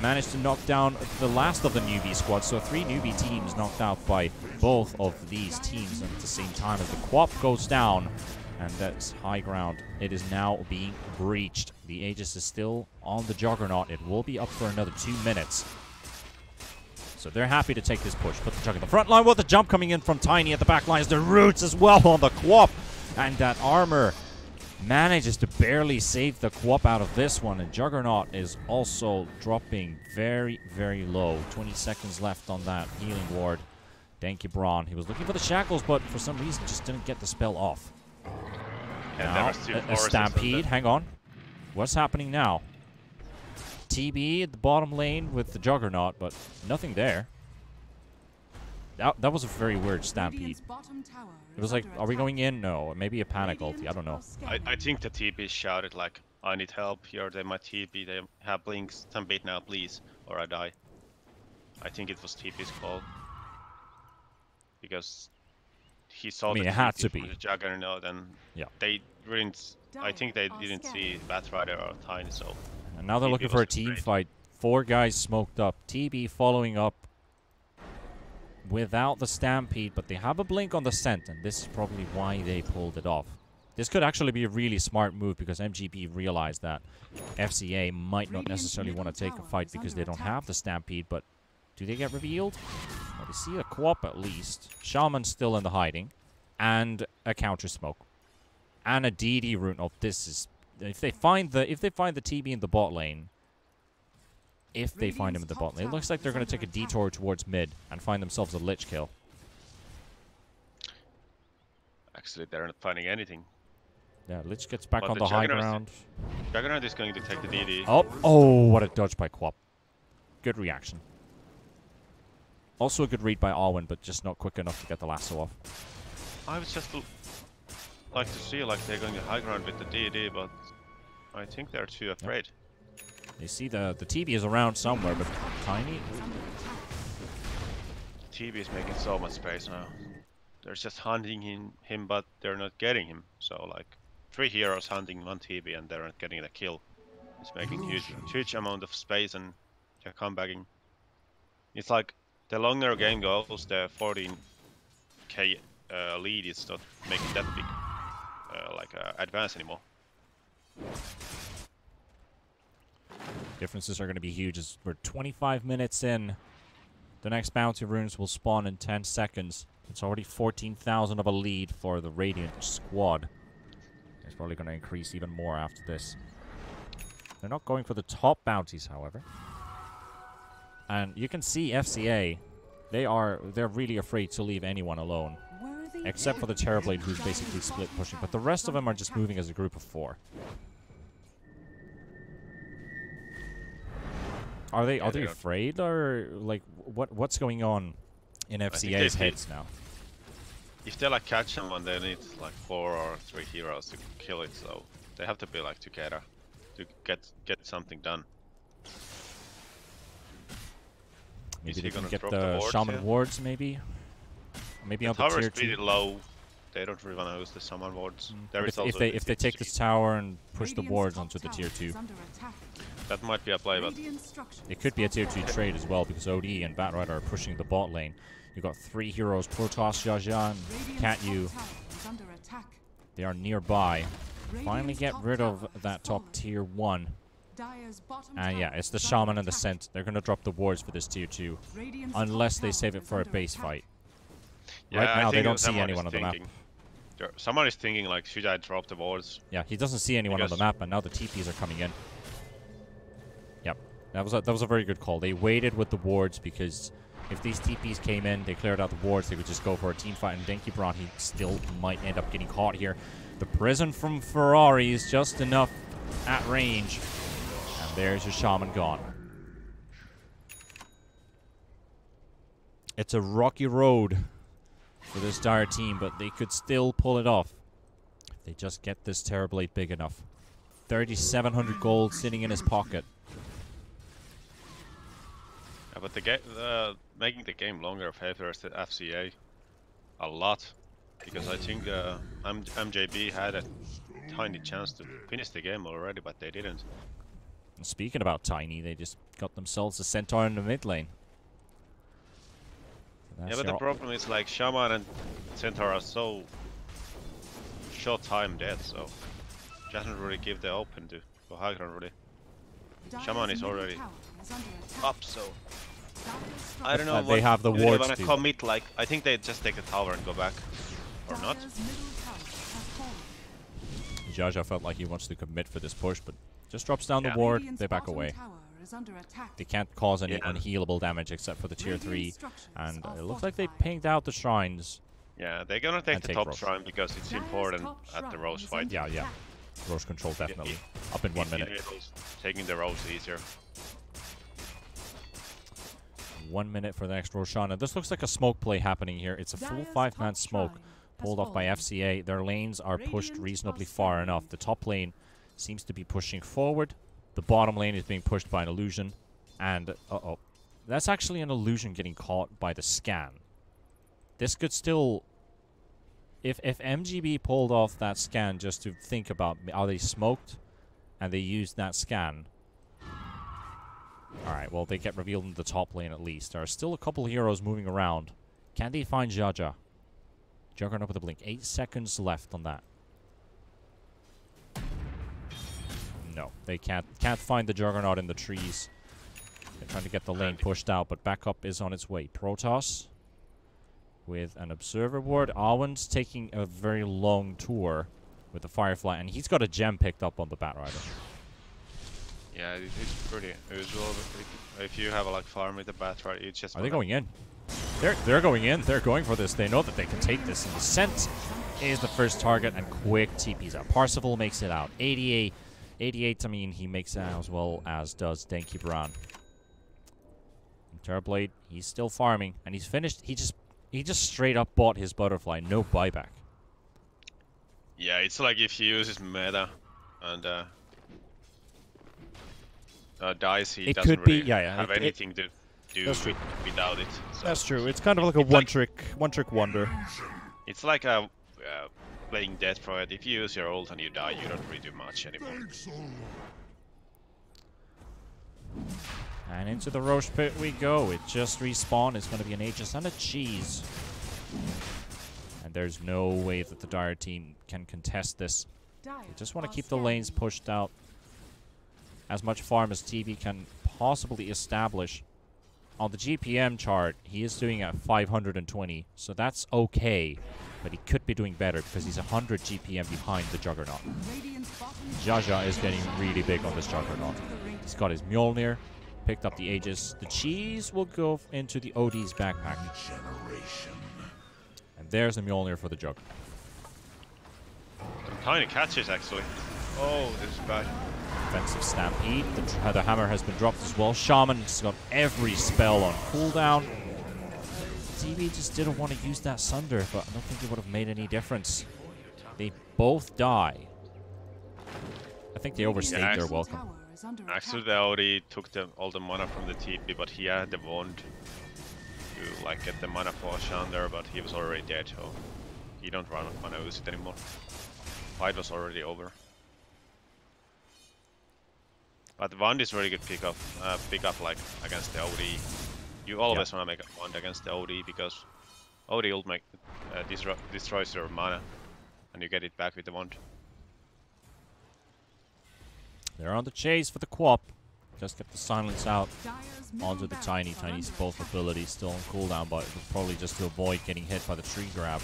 managed to knock down the last of the Newbie squad. So 3 Newbie teams knocked out by both of these teams. And at the same time as the Quap goes down, and that's high ground, it is now being breached. The Aegis is still on the Juggernaut. It will be up for another 2 minutes. So they're happy to take this push. Put the Jug in the front line with the jump coming in from Tiny at the back lines. The Roots as well on the Quap. And that armor manages to barely save the Quap out of this one. And Juggernaut is also dropping very, very low. 20 seconds left on that healing ward. Thank you, Braun. He was looking for the shackles, but for some reason just didn't get the spell off. Now, a stampede. Hang on. What's happening now? TB at the bottom lane with the Juggernaut, but nothing there. That was a very weird stampede. It was like, are we going in? No. Maybe a panic ulti. I don't know. I think the TB shouted like, I need help here. They might TB. They have blinks. Stampede now, please, or I die. I think it was TB's call. Because he saw it had to be the Juggernaut, and yeah, they didn't. I think they didn't see Batrider or Tiny, so. And now they're looking for a team fight. 4 guys smoked up. TB following up without the stampede, but they have a blink on the scent, and this is probably why they pulled it off. This could actually be a really smart move because MGB realized that FCA might not necessarily want to take a fight because they don't have the stampede, but do they get revealed? Well, they see a Quap at least. Shaman's still in the hiding. And a counter smoke. And a DD rune. Oh, this is... If they find the TB in the bot lane... If they find him in the bot lane, it looks like they're going to take a detour towards mid and find themselves a Lich kill. Actually, they're not finding anything. Yeah, Lich gets back on the high ground. Juggernaut is going to take the DD. Oh, what a dodge by Quap. Good reaction. Also a good read by Alwyn, but just not quick enough to get the lasso off. I would just like to see like they're going to high ground with the DD, but I think they're too afraid. Yep. They see the TB is around somewhere, but Tiny. TB is making so much space now. They're just hunting him, but they're not getting him. So like 3 heroes hunting 1 TB, and they're not getting the kill. It's making huge amount of space, and they're comebacking. It's like the longer game goes, the 14k lead is not making that big advance anymore. Differences are going to be huge as we're 25 minutes in. The next bounty runes will spawn in 10 seconds. It's already 14,000 of a lead for the Radiant squad. It's probably going to increase even more after this. They're not going for the top bounties, however. And you can see FCA, they're really afraid to leave anyone alone. Except for the Terrorblade, who's basically split pushing. But the rest of them are just moving as a group of 4. Are they afraid, or like what's going on in FCA's heads now? If they like catch someone, they need like 4 or 3 heroes to kill it. So they have to be like together to get something done. Maybe they can get the Shaman wards, maybe. Maybe on the tower tier is pretty low. They don't really want to use the Shaman wards. If they take this tower and push the wards onto the tier 2. That might be a play, but it could be a tier 2 trade as well, because OD and Batrider are pushing the bot lane. You've got 3 heroes, Protoss, Jajan, Catyu. They are nearby. Finally get rid of that top tier 1. And yeah, it's the Shaman and the Scent. They're going to drop the wards for this tier 2. Unless they save it for a base fight. Yeah, right now, they don't see anyone on the map. Someone is thinking like, should I drop the wards? Yeah, he doesn't see anyone on the map, and now the TPs are coming in. Yep, that was a very good call. They waited with the wards because if these TPs came in, they cleared out the wards, they would just go for a team fight. And Denki Braun, he still might end up getting caught here. The prison from Ferrari is just enough at range, and there's your Shaman gone. It's a rocky road for this Dire team, but they could still pull it off if they just get this Terrorblade big enough. 3,700 gold sitting in his pocket. Yeah, but making the game longer favors the FCA a lot, because I think MJB had a tiny chance to finish the game already, but they didn't. And speaking about tiny, they just got themselves a Centaur in the mid lane. Yeah, but the problem is like Shaman and Centaur are so short time dead, so doesn't really give the open to high ground really. Shaman is already up, so I don't know. They have the wards. They wanna commit, like I think they just take the tower and go back, or not. Jaja felt like he wants to commit for this push, but just drops down the ward. They back away. They can't cause any unhealable damage except for the tier 3, and it looks like they pinged out the shrines. Yeah, they're gonna take And the take top Roche. shrine because it's important at the Roche fight. Yeah, yeah. Roche control definitely. Up in 1 minute. Taking the Roche easier. 1 minute for the next Roshan. And this looks like a smoke play happening here. It's a full 5-man smoke pulled off by FCA. Their lanes are pushed reasonably far enough. The top lane seems to be pushing forward. The bottom lane is being pushed by an illusion. And, uh-oh. That's actually an illusion getting caught by the scan. This could still... If MGB pulled off that scan just to think about, are they smoked? And they used that scan. Alright, well, they get revealed in the top lane at least. There are still a couple heroes moving around. Can they find Jaja? Juggernaut with a blink. 8 seconds left on that. No, they can't find the Juggernaut in the trees. They're trying to get the lane pushed out, but backup is on its way. Protoss with an observer ward. Arwen's taking a very long tour with the Firefly, and he's got a gem picked up on the Batrider. Yeah, it's pretty usual. If you have a like farm with the Batrider, you just... Are they going in? They're going in. They're going for this. They know that they can take this. And the Scent is the first target, and quick TPs out. Parsifal makes it out. 88, I mean, he makes it out as well as does Denki Bran. Terrorblade, he's still farming, and he's finished. He just straight up bought his butterfly, no buyback. Yeah, it's like if he uses meta and dies, he doesn't really have anything to do without it. So that's true. It's kind of like a one-trick wonder. It's like a playing Death Project. If you use your ult and you die, you don't really do much anymore. And into the Roche pit we go. It just respawned. It's going to be an Aegis and a cheese. And there's no way that the Dire team can contest this. They just want to keep the lanes pushed out. As much farm as TB can possibly establish. On the GPM chart, he is doing at 520. So that's okay. But he could be doing better because he's 100 GPM behind the Juggernaut. Jaja is getting really big on this Juggernaut. He's got his Mjolnir. Picked up the Aegis. The cheese will go into the OD's backpack. And there's the Mjolnir for the Jug. Some tiny catches, actually. Oh, this is bad. Defensive Stampede. The hammer has been dropped as well. Shaman's got every spell on cooldown. TB just didn't want to use that Sunder, but I don't think it would have made any difference. They both die. I think they overstayed their welcome. Actually, they already took all the mana from the TP, but he had the wand to like get the mana for Shander, but he was already dead, so he don't run mana use it anymore. Fight was already over. But the wand is really good pick up like against the OD. You always want to make a wand against the OD because OD ult destroys your mana, and you get it back with the wand. They're on the chase for the Quap. Just get the silence out onto the Tiny. Tiny's both abilities still on cooldown, but probably just to avoid getting hit by the tree grab.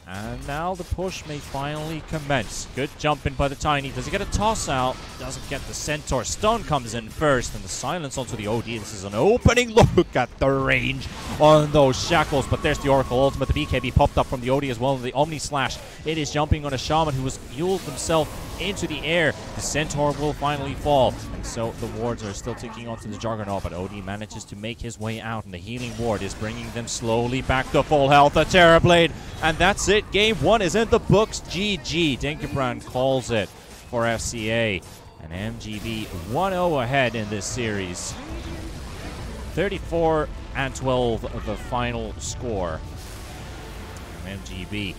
And now the push may finally commence. Good jumping by the Tiny. Does he get a toss out? Doesn't get the Centaur. Stun comes in first, and the silence onto the OD. This is an opening look at the range on those shackles. But there's the Oracle Ultimate. The BKB popped up from the OD as well. The Omni Slash. It is jumping on a Shaman who has fueled himself into the air. The Centaur will finally fall. And so the wards are still ticking onto the Juggernaut, but OD manages to make his way out, and the healing ward is bringing them slowly back to full health. The Terrorblade, and that's it. Game 1 is in the books. GG. Denkebrand calls it for FCA. And MGB 1-0 ahead in this series. 34-12 the final score. And MGB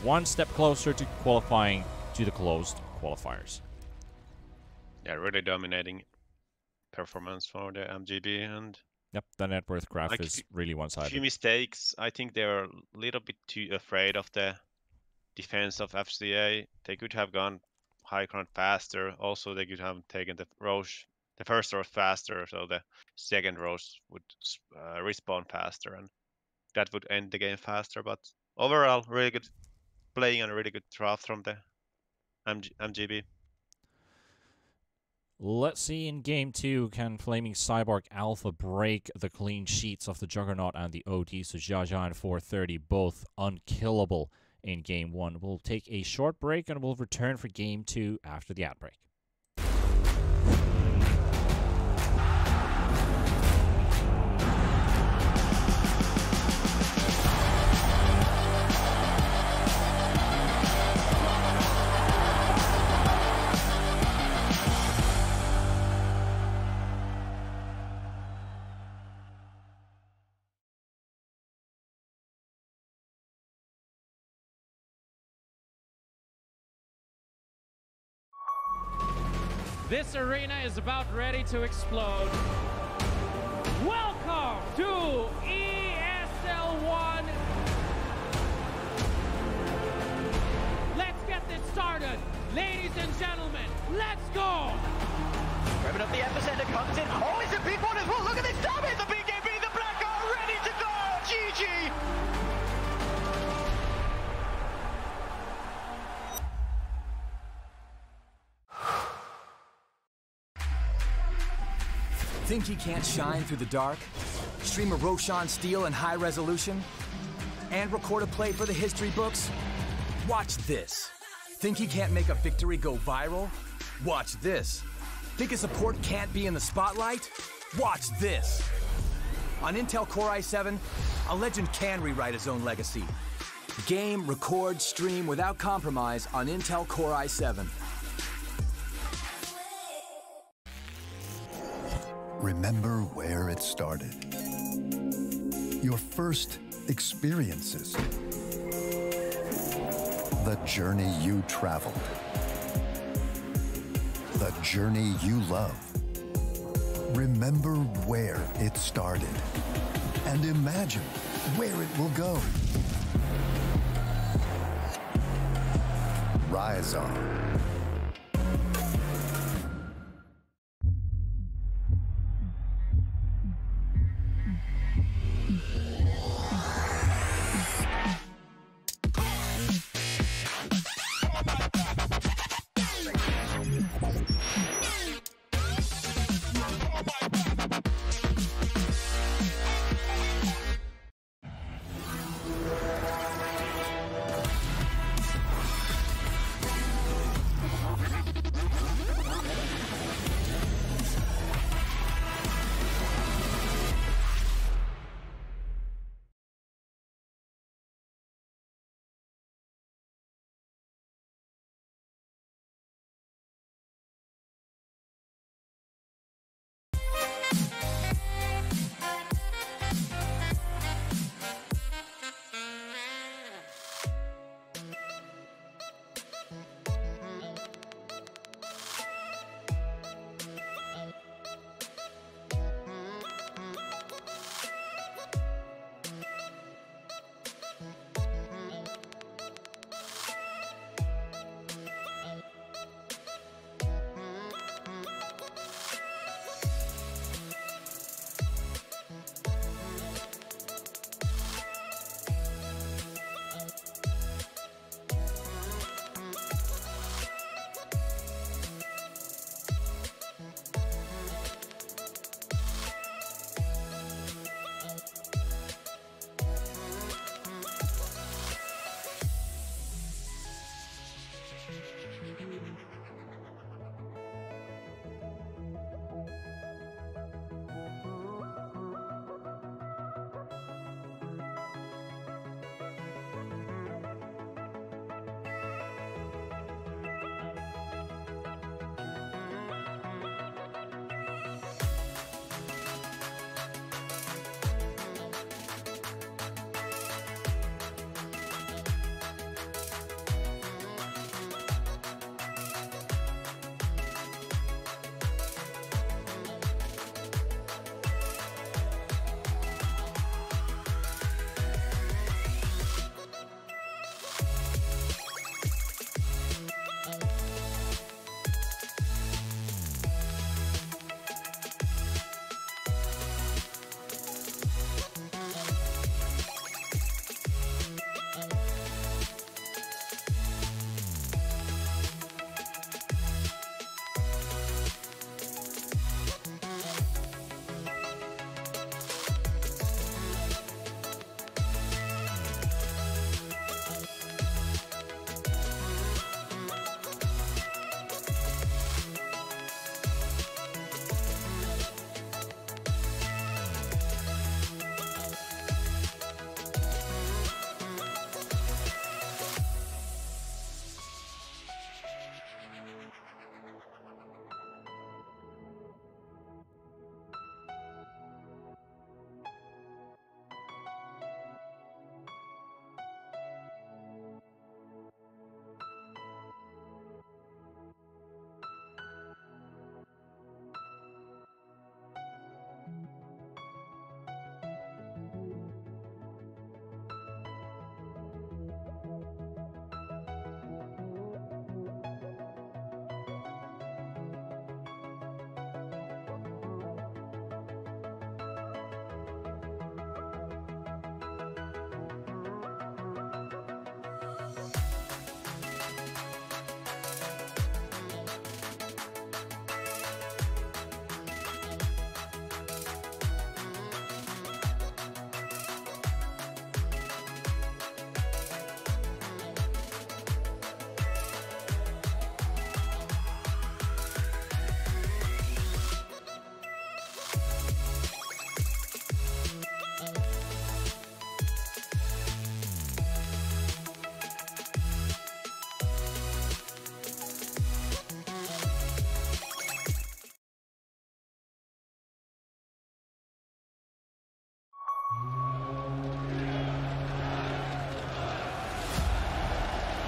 one step closer to qualifying to the closed qualifiers. Yeah, really dominating performance for the MGB, and yep, the net worth graph is really one-sided. A few mistakes. I think they were a little bit too afraid of the defense of FCA. They could have gone high ground faster. Also, they could have taken the Roche, the first Roche faster, so the second Roche would respawn faster, and that would end the game faster. But overall, really good playing and a really good draft from the MGB. Let's see in Game 2, can Flaming Cyborg Alpha break the clean sheets of the Juggernaut and the OD? So Jaja and 430 both unkillable in Game 1. We'll take a short break and we'll return for Game 2 after the ad break. This arena is about ready to explode. Welcome to ESL 1. Let's get this started. Ladies and gentlemen, let's go. Grabbing up the epicenter, comes in. Oh, it's a big one as well. Look at this damage. The BKB, the Black are ready to go. GG. Think he can't shine through the dark? Stream a Roshan Steele in high resolution? And record a play for the history books? Watch this. Think he can't make a victory go viral? Watch this. Think a support can't be in the spotlight? Watch this. On Intel Core i7, a legend can rewrite his own legacy. Game, record, stream without compromise on Intel Core i7. Remember where it started. Your first experiences. The journey you traveled. The journey you love. Remember where it started. And imagine where it will go. Rise on.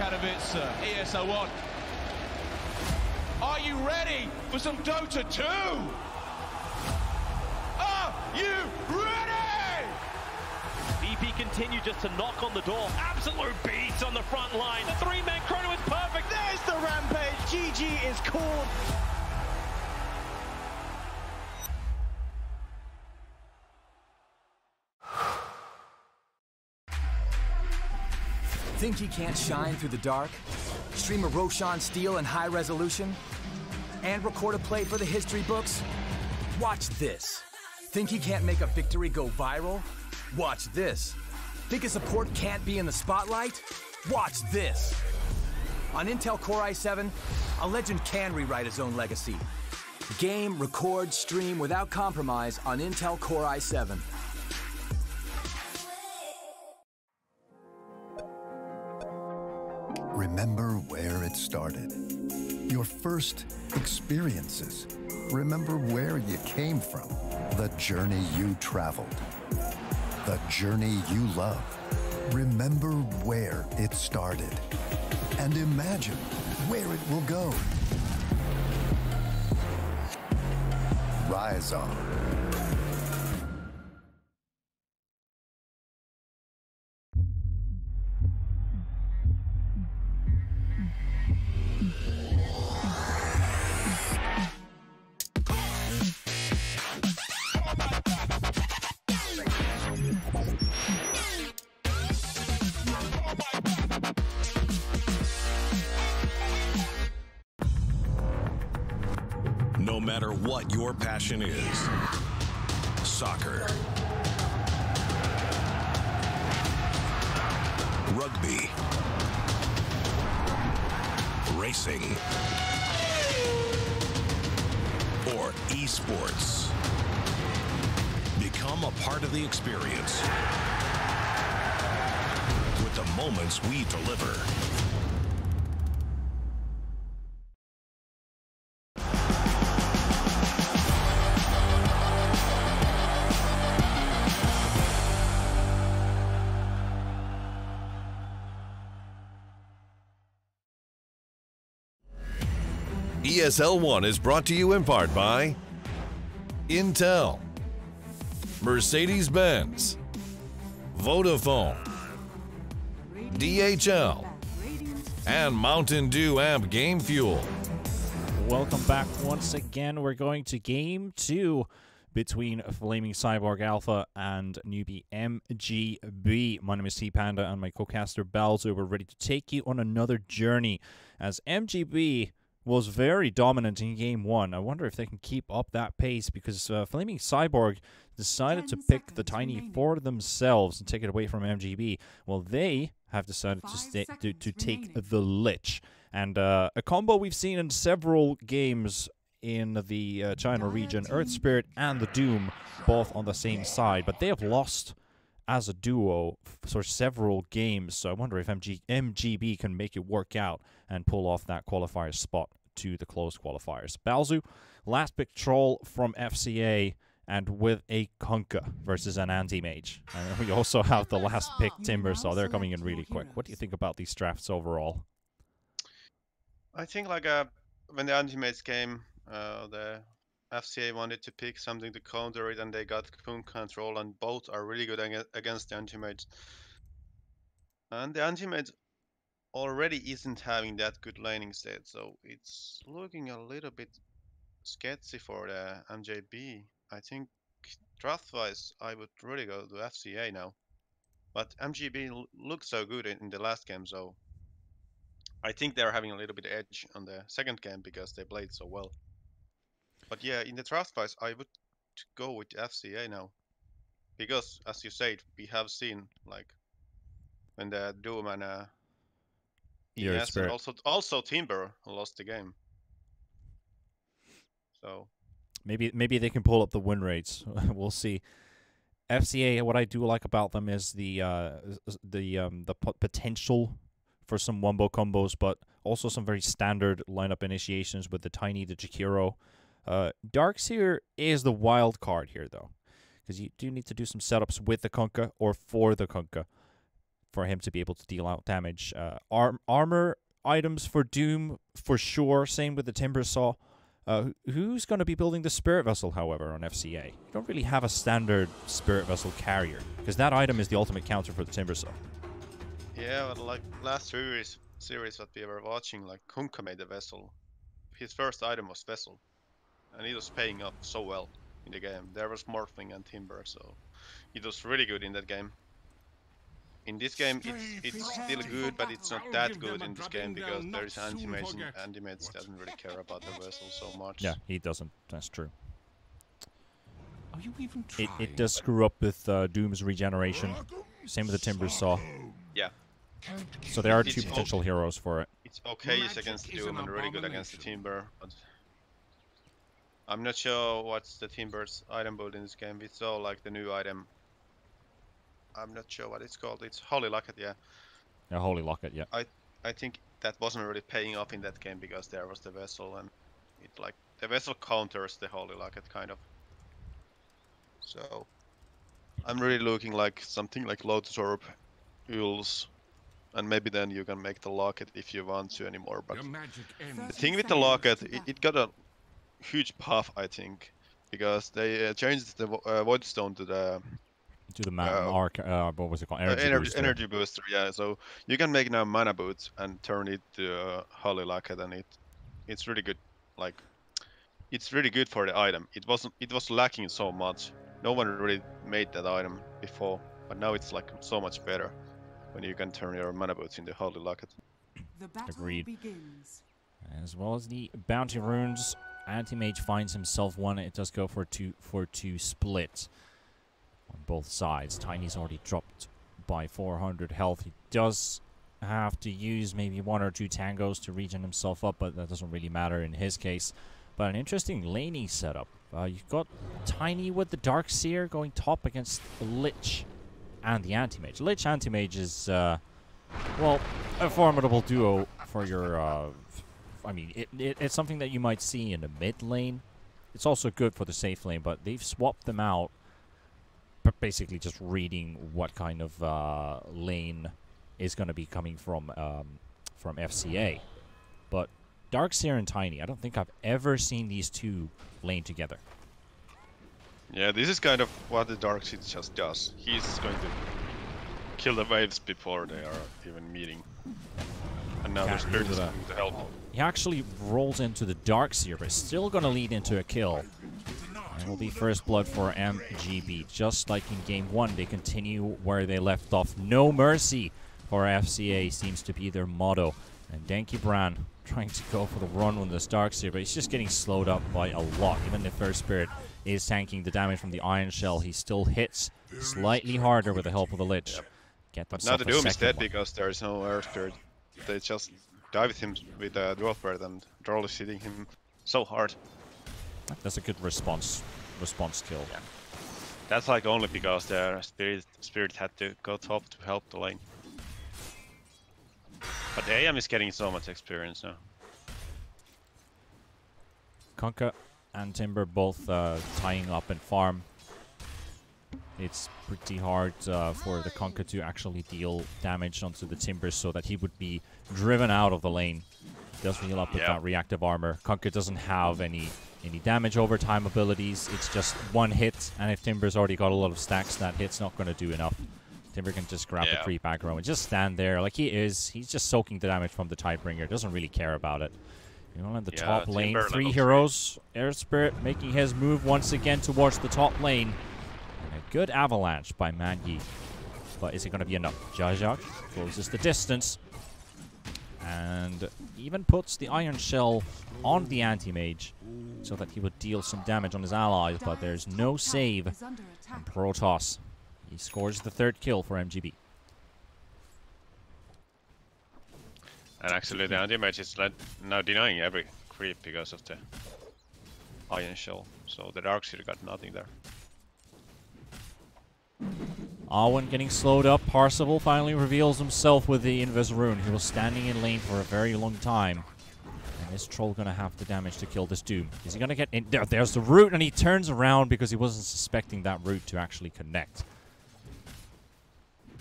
Katowice, ESL 1. Are you ready for some Dota 2? Are you ready? VP continue just to knock on the door. Absolute beats on the front line. The three-man chrono is perfect. There's the rampage. GG is called. Think he can't shine through the dark? Stream a Roshan Steele in high resolution? And record a play for the history books? Watch this. Think he can't make a victory go viral? Watch this. Think a support can't be in the spotlight? Watch this. On Intel Core i7, a legend can rewrite his own legacy. Game, record, stream without compromise on Intel Core i7. Remember where it started. Your first experiences. Remember where you came from. The journey you traveled. The journey you love. Remember where it started. And imagine where it will go. Rise on. No matter what your passion is, soccer, rugby, racing, or esports, become a part of the experience with the moments we deliver. ESL 1 is brought to you in part by Intel, Mercedes-Benz, Vodafone, DHL, and Mountain Dew Amp Game Fuel. Welcome back once again. We're going to Game 2 between Flaming Cyborg Alpha and newbie MGB. My name is T-Panda and my co-caster Balzo. We're ready to take you on another journey as MGB was very dominant in Game 1. I wonder if they can keep up that pace because Flaming Cyborg decided to pick the Tiny for themselves and take it away from MGB. Well, they have decided to take the Lich. And a combo we've seen in several games in the China region, Earth Spirit and the Doom, both on the same side. But they have lost as a duo for several games, so I wonder if MGB can make it work out and pull off that qualifier spot to the closed qualifiers. Balzu, last pick Troll from FCA, and with a Kunkka versus an anti-mage. And we also have the last pick Timber, so they're coming in really quick. What do you think about these drafts overall? I think like when the anti-mages came, the FCA wanted to pick something to counter it, and they got Kunkka and Troll, and both are really good against the anti-mages. And the anti-mage already isn't having that good laning state, so it's looking a little bit sketchy for the MJB. I think draft-wise, I would really go to FCA now. But MGB looked so good in the last game, so I think they're having a little bit edge on the second game because they played so well. But yeah, in the draft-wise, I would go with FCA now. Because, as you said, we have seen, like, when the Doom and ES and also Timber lost the game. So maybe they can pull up the win rates. We'll see. FCA, what I do like about them is the potential for some wombo combos, but also some very standard lineup initiations with the Tiny, the Jakiro. Darkseer is the wild card here, though, because you do need to do some setups with the Kunkka or for the Kunkka. for him to be able to deal out damage. Armor items for Doom, for sure. Same with the Timber Saw. Who's going to be building the Spirit Vessel, however, on FCA? You don't really have a standard Spirit Vessel carrier, because that item is the ultimate counter for the Timber Saw. Yeah, but like last series that we were watching, like Kunkka made the Vessel. His first item was Vessel, and he was paying up so well in the game. There was Morphling and Timber, so it was really good in that game. In this game, it's still good, but it's not that good in this game because there is Anti-Mage, and Anti-Mage doesn't really care about the Vessel so much. Yeah, he doesn't. That's true. Are you even It does screw up with Doom's regeneration. Same with the Timber Saw. Yeah. So there are two potential heroes for it. It's okay against Doom and really good against the Timber, but I'm not sure what's the Timber's item build in this game. We saw like the new item. I'm not sure what it's called. It's Holy Locket, yeah. Yeah, Holy Locket, yeah. I think that wasn't really paying off in that game because there was the Vessel, and it like the Vessel counters the Holy Locket kind of. So I'm really looking like something like Lotus Orb, Uls, and maybe then you can make the Locket if you want to anymore. But the thing with the Locket, it got a huge buff, I think, because they changed the Void Stone to the what was it called? Energy booster, yeah. So you can make now mana boots and turn it to Holy Locket, and it's really good. Like it's really good for the item. It was lacking so much. No one really made that item before, but now it's like so much better when you can turn your mana boots into Holy Locket. Agreed. As well as the bounty runes, Anti-Mage finds himself one. It does go for two split on both sides. Tiny's already dropped by 400 health. He does have to use maybe 1 or 2 tangos to regen himself up, but that doesn't really matter in his case. But an interesting laning setup. You've got Tiny with the Darkseer going top against the Lich and the Anti-Mage. Lich Anti-Mage is, well, a formidable duo for your, I mean, it's something that you might see in the mid lane. It's also good for the safe lane, but they've swapped them out, but basically just reading what kind of lane is going to be coming from FCA. But Darkseer and Tiny, I don't think I've ever seen these two lane together. Yeah, this is kind of what the Darkseer just does. He's going to kill the waves before they are even meeting. And now the Spirit is going to help. He actually rolls into the Darkseer, but still going to lead into a kill. And will be first blood for MGB. Just like in game 1, they continue where they left off. No mercy for FCA seems to be their motto. And Denki Bran trying to go for the run on this Darkseer, but he's just getting slowed up by a lot. Even if First Spirit is tanking the damage from the Iron Shell, he still hits slightly harder with the help of the Lich. Yep. But now the Doom is dead because there is no Earth Spirit. They just dive him with a Dwarf Bird, and Droll is hitting him so hard. That's a good response kill. Yeah. That's like only because their Spirit had to go top to help the lane. But the AM is getting so much experience now. Kunkka and Timber both tying up and farm. It's pretty hard for the Kunkka to actually deal damage onto the Timber so that he would be driven out of the lane. Does heal up with that reactive armor. Kunkka doesn't have any damage over time abilities. It's just one hit, and if Timber's already got a lot of stacks, that hit's not going to do enough. Timber can just grab the creep aggro and just stand there like he is. He's just soaking the damage from the Tidebringer. Doesn't really care about it. You know, in the top lane, 3 heroes. Air Spirit making his move once again towards the top lane. And a good avalanche by Mangi. But is it going to be enough? Jajak closes the distance. And even puts the Iron Shell on the Anti-Mage so that he would deal some damage on his allies. But there's no save. And Protoss, he scores the 3rd kill for MGB. And actually the Anti-Mage is now denying every creep because of the Iron Shell. So the Darkseer got nothing there. Arwen getting slowed up. Parsifal finally reveals himself with the Invis Rune. He was standing in lane for a very long time. And this troll gonna have the damage to kill this Doom. Is he gonna get in? There's the root, and he turns around because he wasn't suspecting that root to actually connect.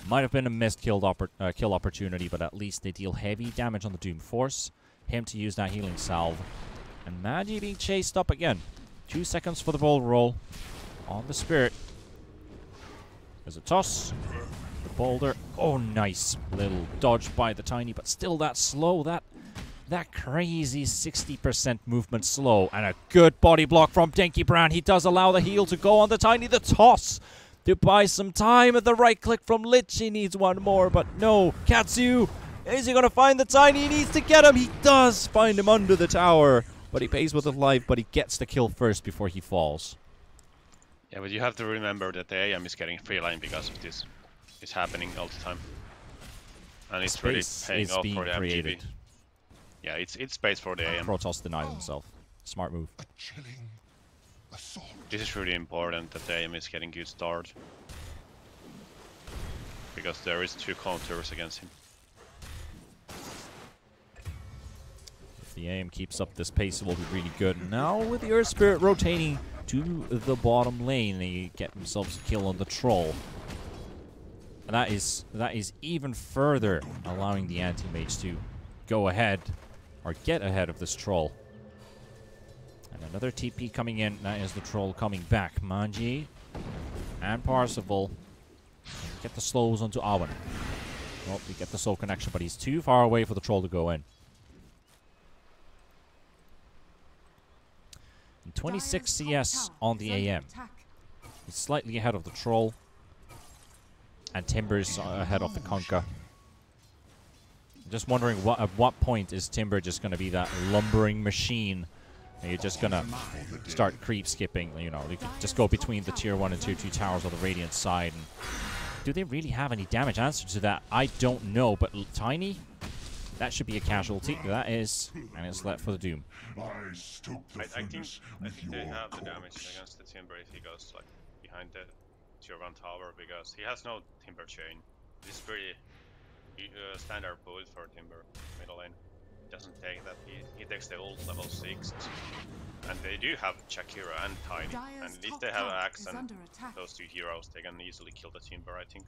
Might have been a missed kill opportunity, but at least they deal heavy damage on the Doom. Force him to use that healing salve. And Magi being chased up again. 2 seconds for the ball roll on the Spirit. There's a toss. The boulder. Oh, nice. Little dodge by the Tiny, but still that slow. That crazy 60% movement slow. And a good body block from Denki Brown. He does allow the heal to go on the Tiny. The toss to buy some time at the right click from Lich. He needs one more, but no. Katsu, is he going to find the Tiny? He needs to get him. He does find him under the tower, but he pays with his life, but he gets the kill first before he falls. Yeah, but you have to remember that the AM is getting free line because of this. It's happening all the time. And it's really paying off for the MGB. Yeah, it's space for the AM. Protoss denied himself. Smart move. This is really important that the AM is getting good start. Because there is 2 counters against him. If the AM keeps up this pace, it will be really good. Now with the Earth Spirit rotating to the bottom lane, they get themselves a kill on the Troll. And that is even further allowing the anti-mage to go ahead or get ahead of this Troll. And another TP coming in. That is the Troll coming back. Manji and Parsifal get the slows onto Awen. Well, we get the soul connection, but he's too far away for the Troll to go in. And 26 CS on the AM. He's slightly ahead of the Troll. And Timber's ahead of the Kunkka. Just wondering at what point is Timber just going to be that lumbering machine? And you're just going to start creep skipping. You know, you could just go between the tier 1 and tier 2 towers on the Radiant side. And do they really have any damage? Answer to that, I don't know. But Tiny, that should be a casualty. That is, and it's left for the Doom. I think they have the damage against the Timber if he goes like behind the tier 1 tower, because he has no Timber chain. This is pretty standard build for Timber middle lane. Doesn't take that. He takes the ult level 6, and they do have Shakira and Tiny, and if they have Axe and those 2 heroes, they can easily kill the Timber, I think.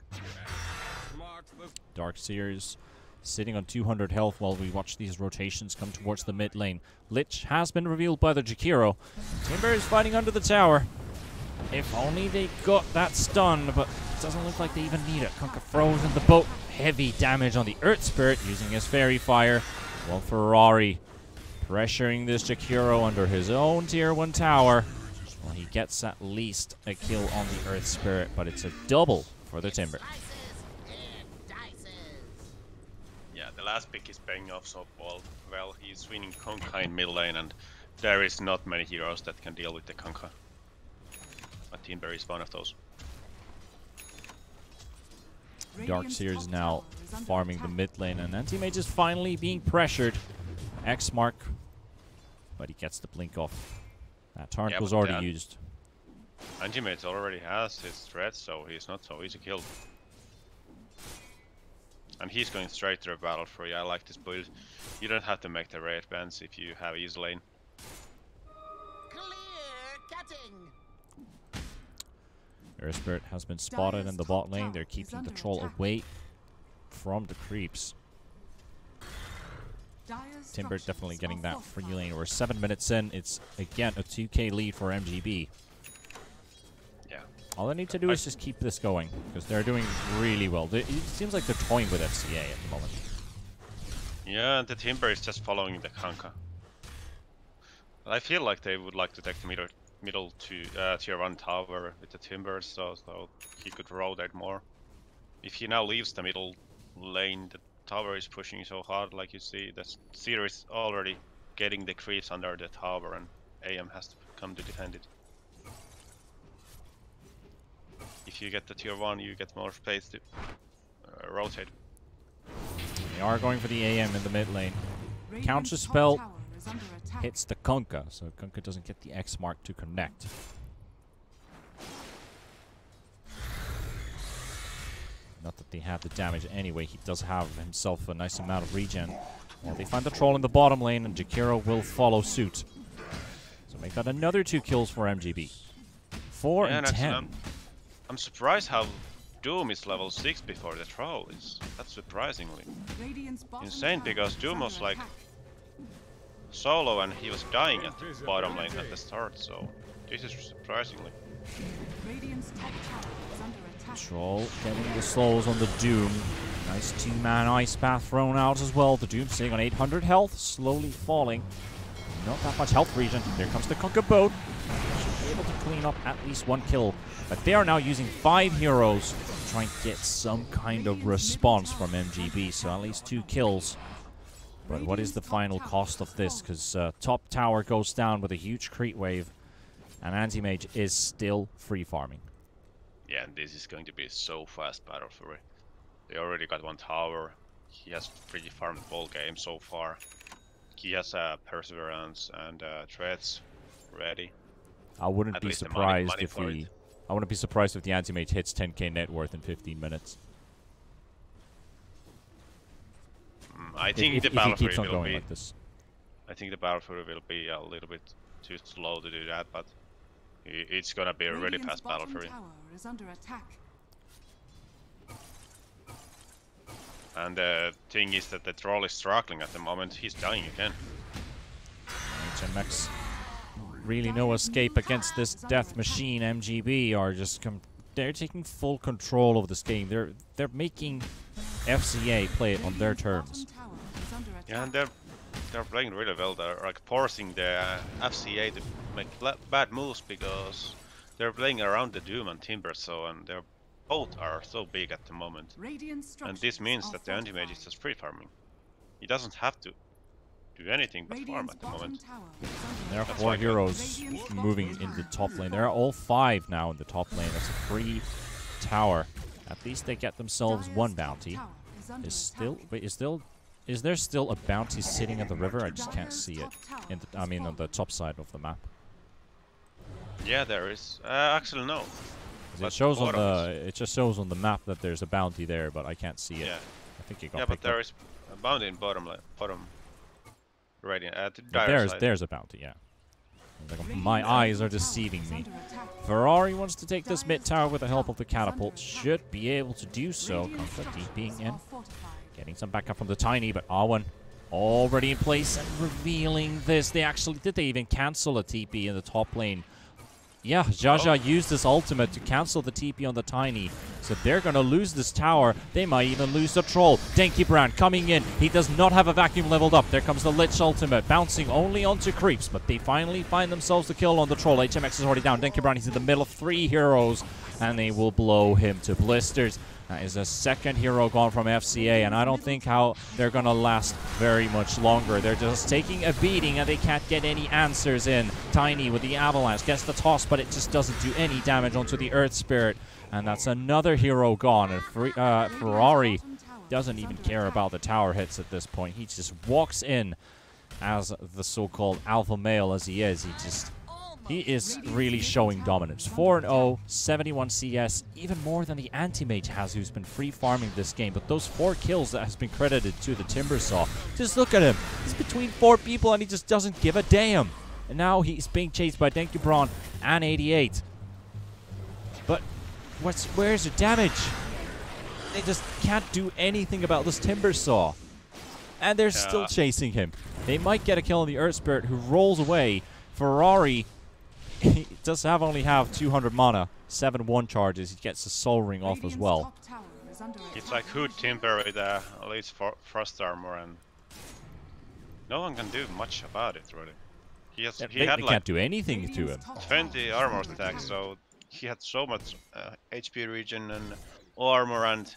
Darkseers sitting on 200 health while we watch these rotations come towards the mid lane. Lich has been revealed by the Jakiro. Timber is fighting under the tower. If only they got that stun, but it doesn't look like they even need it. Kunkka froze in the boat. Heavy damage on the Earth Spirit using his Fairy Fire. Well, Ferrari pressuring this Jakiro under his own tier 1 tower. Well, he gets at least a kill on the Earth Spirit, but it's a double for the Timber. Yeah, the last pick is paying off so well. He's winning Kunkka in mid lane, and there is not many heroes that can deal with the Kunkka. But Timber is one of those. Darkseers now farming the mid lane, and Anti-Mage is finally being pressured. X mark, but he gets the blink off. That turret was already used. Anti-Mage already has his threat, so he's not so easy killed. And he's going straight to the battle free. I like this build. You don't have to make the raid bans if you have easy lane. Earth Spirit has been spotted in the bot lane. They're keeping the Troll away from the creeps. Timber definitely getting that free lane. We're 7 minutes in. It's again a 2k lead for MGB. Yeah. All they need to do is just keep this going, because they're doing really well. It seems like they're toying with FCA at the moment. Yeah, the Timber is just following the Kunkka. But I feel like they would like to take the middle to tier 1 tower with the Timber, so he could rotate more. If he now leaves the middle lane, the tower is pushing so hard, like you see. The Seer is already getting the creeps under the tower, and AM has to come to defend it. If you get the tier 1, you get more space to rotate. They are going for the AM in the mid lane. Counter spell hits the Kunkka, so Kunkka doesn't get the X mark to connect. Not that they have the damage anyway. He does have himself a nice amount of regen. Well, they find the Troll in the bottom lane, and Jakiro will follow suit. So make that another 2 kills for MGB. 4 and 10. I'm surprised how Doom is level 6 before the troll. That's surprisingly insane, because Doom was like solo and he was dying at the bottom lane at the start, so this is surprisingly. Troll getting the slows on the Doom. Nice 2-man ice path thrown out as well. The Doom sitting on 800 health, slowly falling. Not that much health regen. There comes the Conquer Boat. Should be able to clean up at least 1 kill. But they are now using 5 heroes to try and get some kind of response from MGB. So at least 2 kills. But what is the final cost of this? Because top tower goes down with a huge creep wave. And Anti-Mage is still free farming. Yeah, and this is going to be so fast battle for it. They already got 1 tower. He has pretty farmed the whole game so far. He has Perseverance and Threads ready. I wouldn't be surprised if the Anti-Mage hits 10k net worth in 15 minutes. I think the Battle Fury will be like this. I think the Battle Fury will be a little bit too slow to do that, but it's gonna be a really fast Battle Fury. And the thing is that the troll is struggling at the moment. He's dying again. HMX really no escape against this death machine. MGB are just they're taking full control of this game. They're making FCA play it on their terms. Yeah, and they're playing really well. They're like forcing the FCA to make bad moves because they're playing around the Doom and Timbersaw, and they're both are so big at the moment. And this means that the Anti-Mage is just free farming. He doesn't have to do anything but farm at the moment. There are 4 heroes moving in the top lane. There are all 5 now in the top lane. That's a free tower. At least they get themselves 1 bounty. Is there still a bounty sitting in the river? I just can't see it. On the top side of the map. Yeah, there is. Actually, no. It shows on it just shows on the map that there's a bounty there, but I can't see it. Yeah. I think it got picked up. There is a bounty in bottom right at the dire side. There's a bounty, yeah. Like, my eyes are deceiving me. Ferrari wants to take this mid tower with the help of the catapult. Should be able to do so. Contra being in. Getting some backup from the Tiny, but Arwen already in place and revealing this. Did they even cancel a TP in the top lane? Yeah, Jaja used his ultimate to cancel the TP on the Tiny. So they're going to lose this tower. They might even lose the Troll. Denki Brand coming in. He does not have a vacuum leveled up. There comes the Lich ultimate, bouncing only onto creeps. But they finally find themselves the kill on the Troll. HMX is already down. Denki Brand is in the middle of 3 heroes. And they will blow him to blisters. That is a second hero gone from FCA, and I don't think how they're going to last very much longer. They're just taking a beating, and they can't get any answers in. Tiny with the Avalanche gets the toss, but it just doesn't do any damage onto the Earth Spirit. And that's another hero gone. And Ferrari doesn't even care about the tower hits at this point. He just walks in as the so-called alpha male as he is. He is really showing dominance. 4-0, 71 CS, even more than the Anti-Mage has, who's been free farming this game. But those 4 kills that has been credited to the Timbersaw, just look at him. He's between 4 people and he just doesn't give a damn. And now he's being chased by Denki Braun and 88. But where's the damage? They just can't do anything about this Timbersaw. And they're still chasing him. They might get a kill on the Earth Spirit, who rolls away. Ferrari... he does only have 200 mana, 7-1 charges. He gets the Soul Ring off as well. It's like Hood Timber with at least Frost Armor, and no one can do much about it, really. They can't do anything to him. 20 armor stacks, so he had so much HP regen and armor and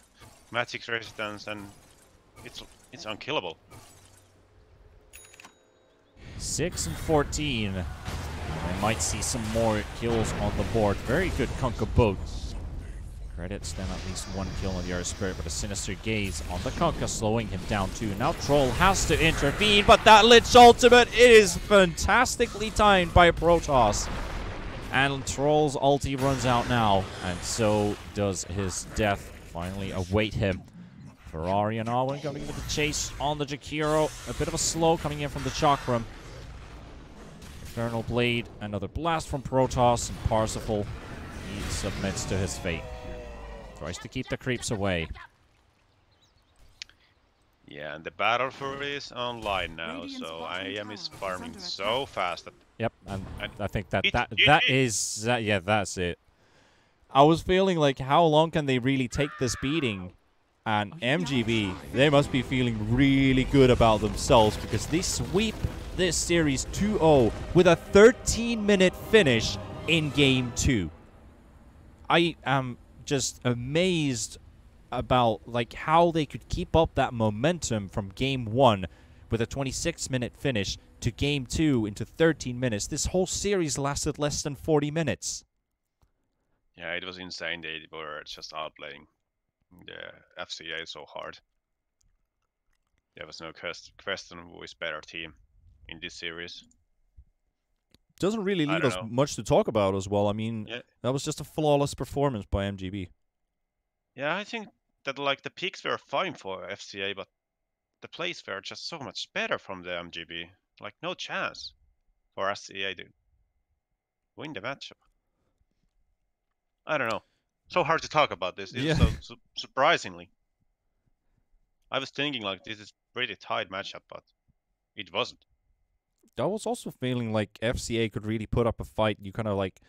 magic resistance, and it's unkillable. 6 and 14. We might see some more kills on the board. Very good Conquer Boat. Credits then at least 1 kill on the Earth Spirit, but a Sinister Gaze on the Conquer, slowing him down too. Now Troll has to intervene, but that Lich ultimate is fantastically timed by Protoss. And Troll's ulti runs out now, and so does his death finally await him. Ferrari and Arwen going to give it a chase on the Jakiro. A bit of a slow coming in from the Chakram. Infernal Blade, another blast from Protoss, and Parsifal, he submits to his fate. Tries to keep the creeps away. Yeah, and the battle fury is online now, so I am farming so fast. That yep, and I think that's it. I was feeling like, how long can they really take this beating? And MGB, they must be feeling really good about themselves because they sweep this series 2-0 with a 13-minute finish in Game 2. I am just amazed about like how they could keep up that momentum from Game 1 with a 26-minute finish to Game 2 into 13 minutes. This whole series lasted less than 40 minutes. Yeah, it was insane. They were just outplaying the FCA so hard. There was no question who is better team in this series. Doesn't really leave us much to talk about as well. I mean, that was just a flawless performance by MGB. Yeah, I think that like the peaks were fine for FCA, but the plays were just so much better from the MGB. Like no chance for FCA to win the matchup. I don't know. So hard to talk about this. It's so surprisingly. I was thinking like this is pretty tight matchup, but it wasn't. I was also feeling like FCA could really put up a fight. You kind of like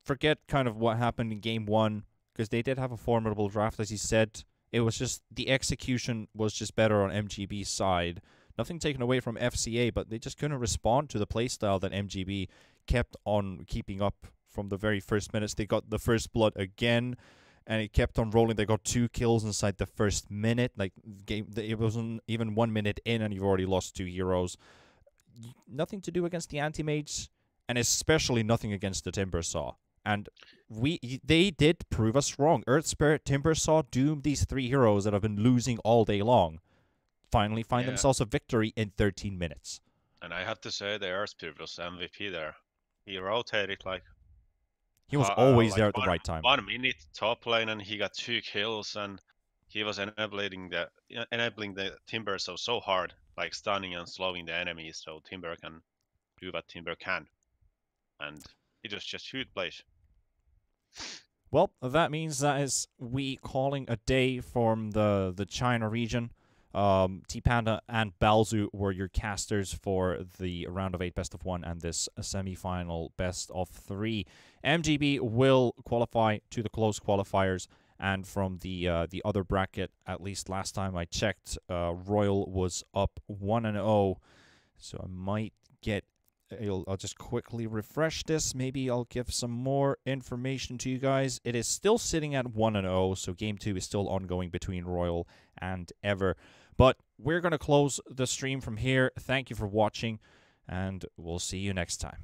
forget kind of what happened in Game 1 because they did have a formidable draft, as you said. It was just the execution was just better on MGB's side. Nothing taken away from FCA, but they just couldn't respond to the playstyle that MGB kept on keeping up from the very first minutes. They got the first blood again, and it kept on rolling. They got 2 kills inside the first minute. Like it wasn't even 1 minute in, and you've already lost 2 heroes. Nothing to do against the anti-mages, and especially nothing against the Timbersaw. And they did prove us wrong. Earth Spirit, Timbersaw, Doom, these 3 heroes that have been losing all day long, finally find themselves a victory in 13 minutes. And I have to say, the Earth Spirit was MVP there. He rotated like... He was always like there at the right time. 1 minute top lane, and he got 2 kills, and he was enabling the Timbersaw so hard, like stunning and slowing the enemies, so Timber can do what Timber can. And it was just huge plays. Well, that means that is we calling a day from the China region. T-Panda and Balzu were your casters for the round of 8 best of 1 and this semi-final best of 3. MGB will qualify to the close qualifiers, and from the other bracket, at least last time I checked, Royal was up 1-0. So I might get... I'll just quickly refresh this. Maybe I'll give some more information to you guys. It is still sitting at 1-0, so Game 2 is still ongoing between Royal and Ever. But we're going to close the stream from here. Thank you for watching, and we'll see you next time.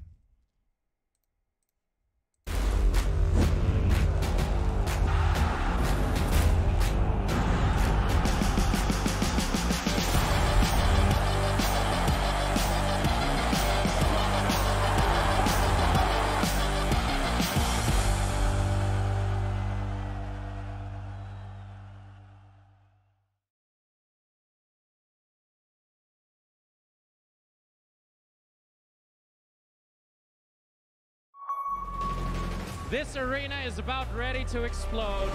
This arena is about ready to explode.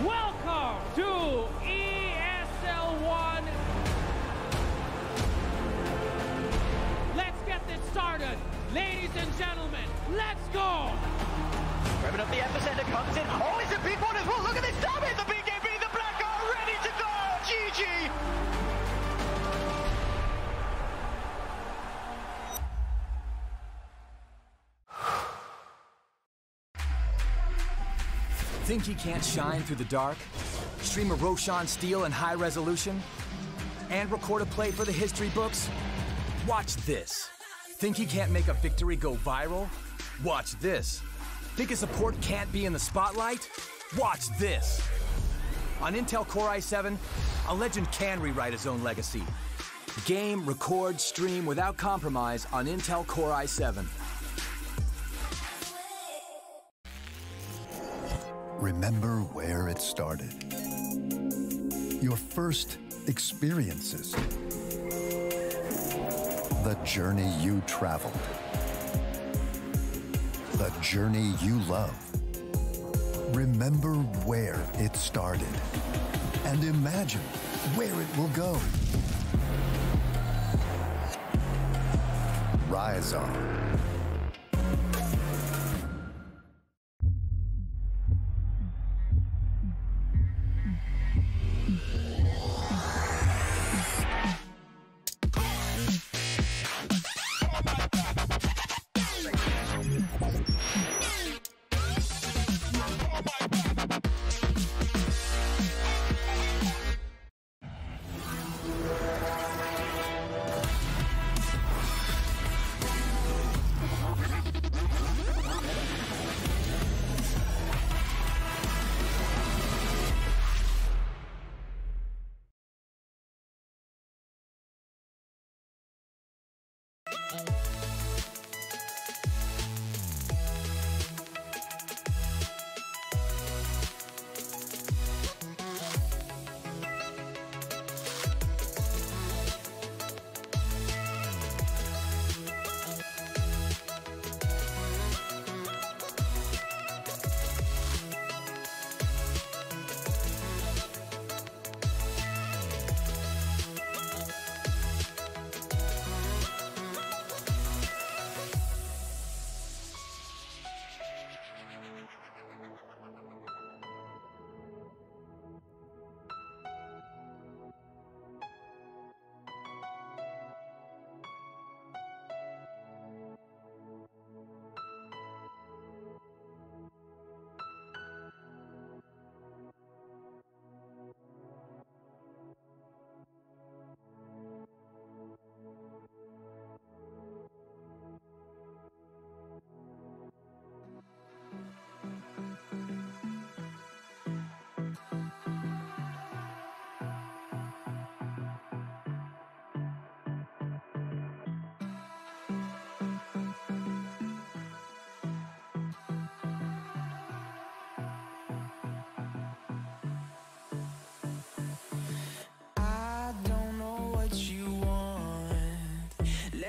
Welcome to ESL 1. Let's get this started. Ladies and gentlemen, let's go. Grabbing up the epicenter comes in. Oh, it's a big one as well. Look at this damage. The BKB, the Black are ready to go. GG. Think you can't shine through the dark? Stream a Roshan Steel in high resolution? And record a play for the history books? Watch this. Think you can't make a victory go viral? Watch this. Think a support can't be in the spotlight? Watch this. On Intel Core i7, a legend can rewrite his own legacy. Game, record, stream without compromise on Intel Core i7. Remember where it started. Your first experiences. The journey you traveled. The journey you love. Remember where it started and imagine where it will go. Rise on.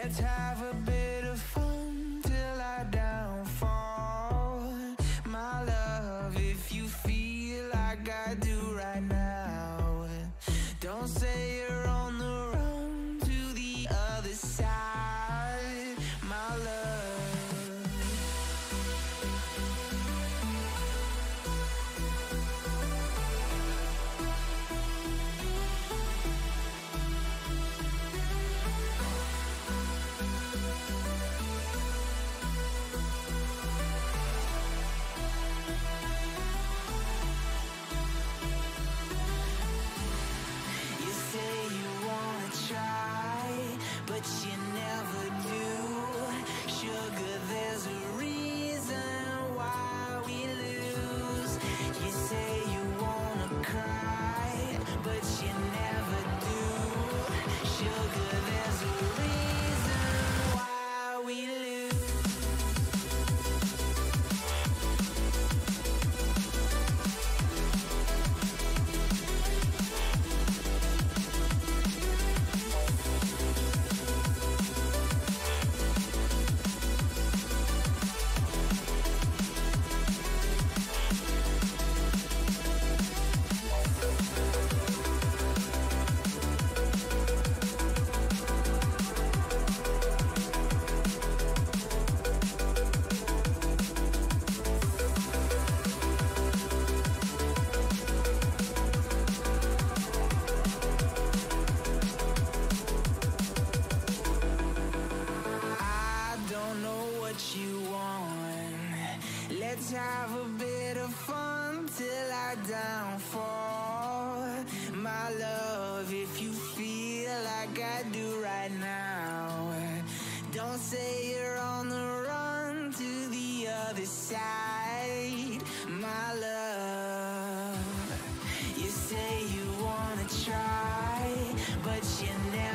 Let's have a bit of fun till I downfall. My love, if you feel like I do right now, don't say you're on the run to the other side, my love. But you never do. Sugar, there's a reason why we lose. You say you wanna cry, but you never do. Sugar, there's a reason why we lose. You want. Let's have a bit of fun till I downfall. My love, if you feel like I do right now, don't say you're on the run to the other side, my love. You say you wanna try, but you never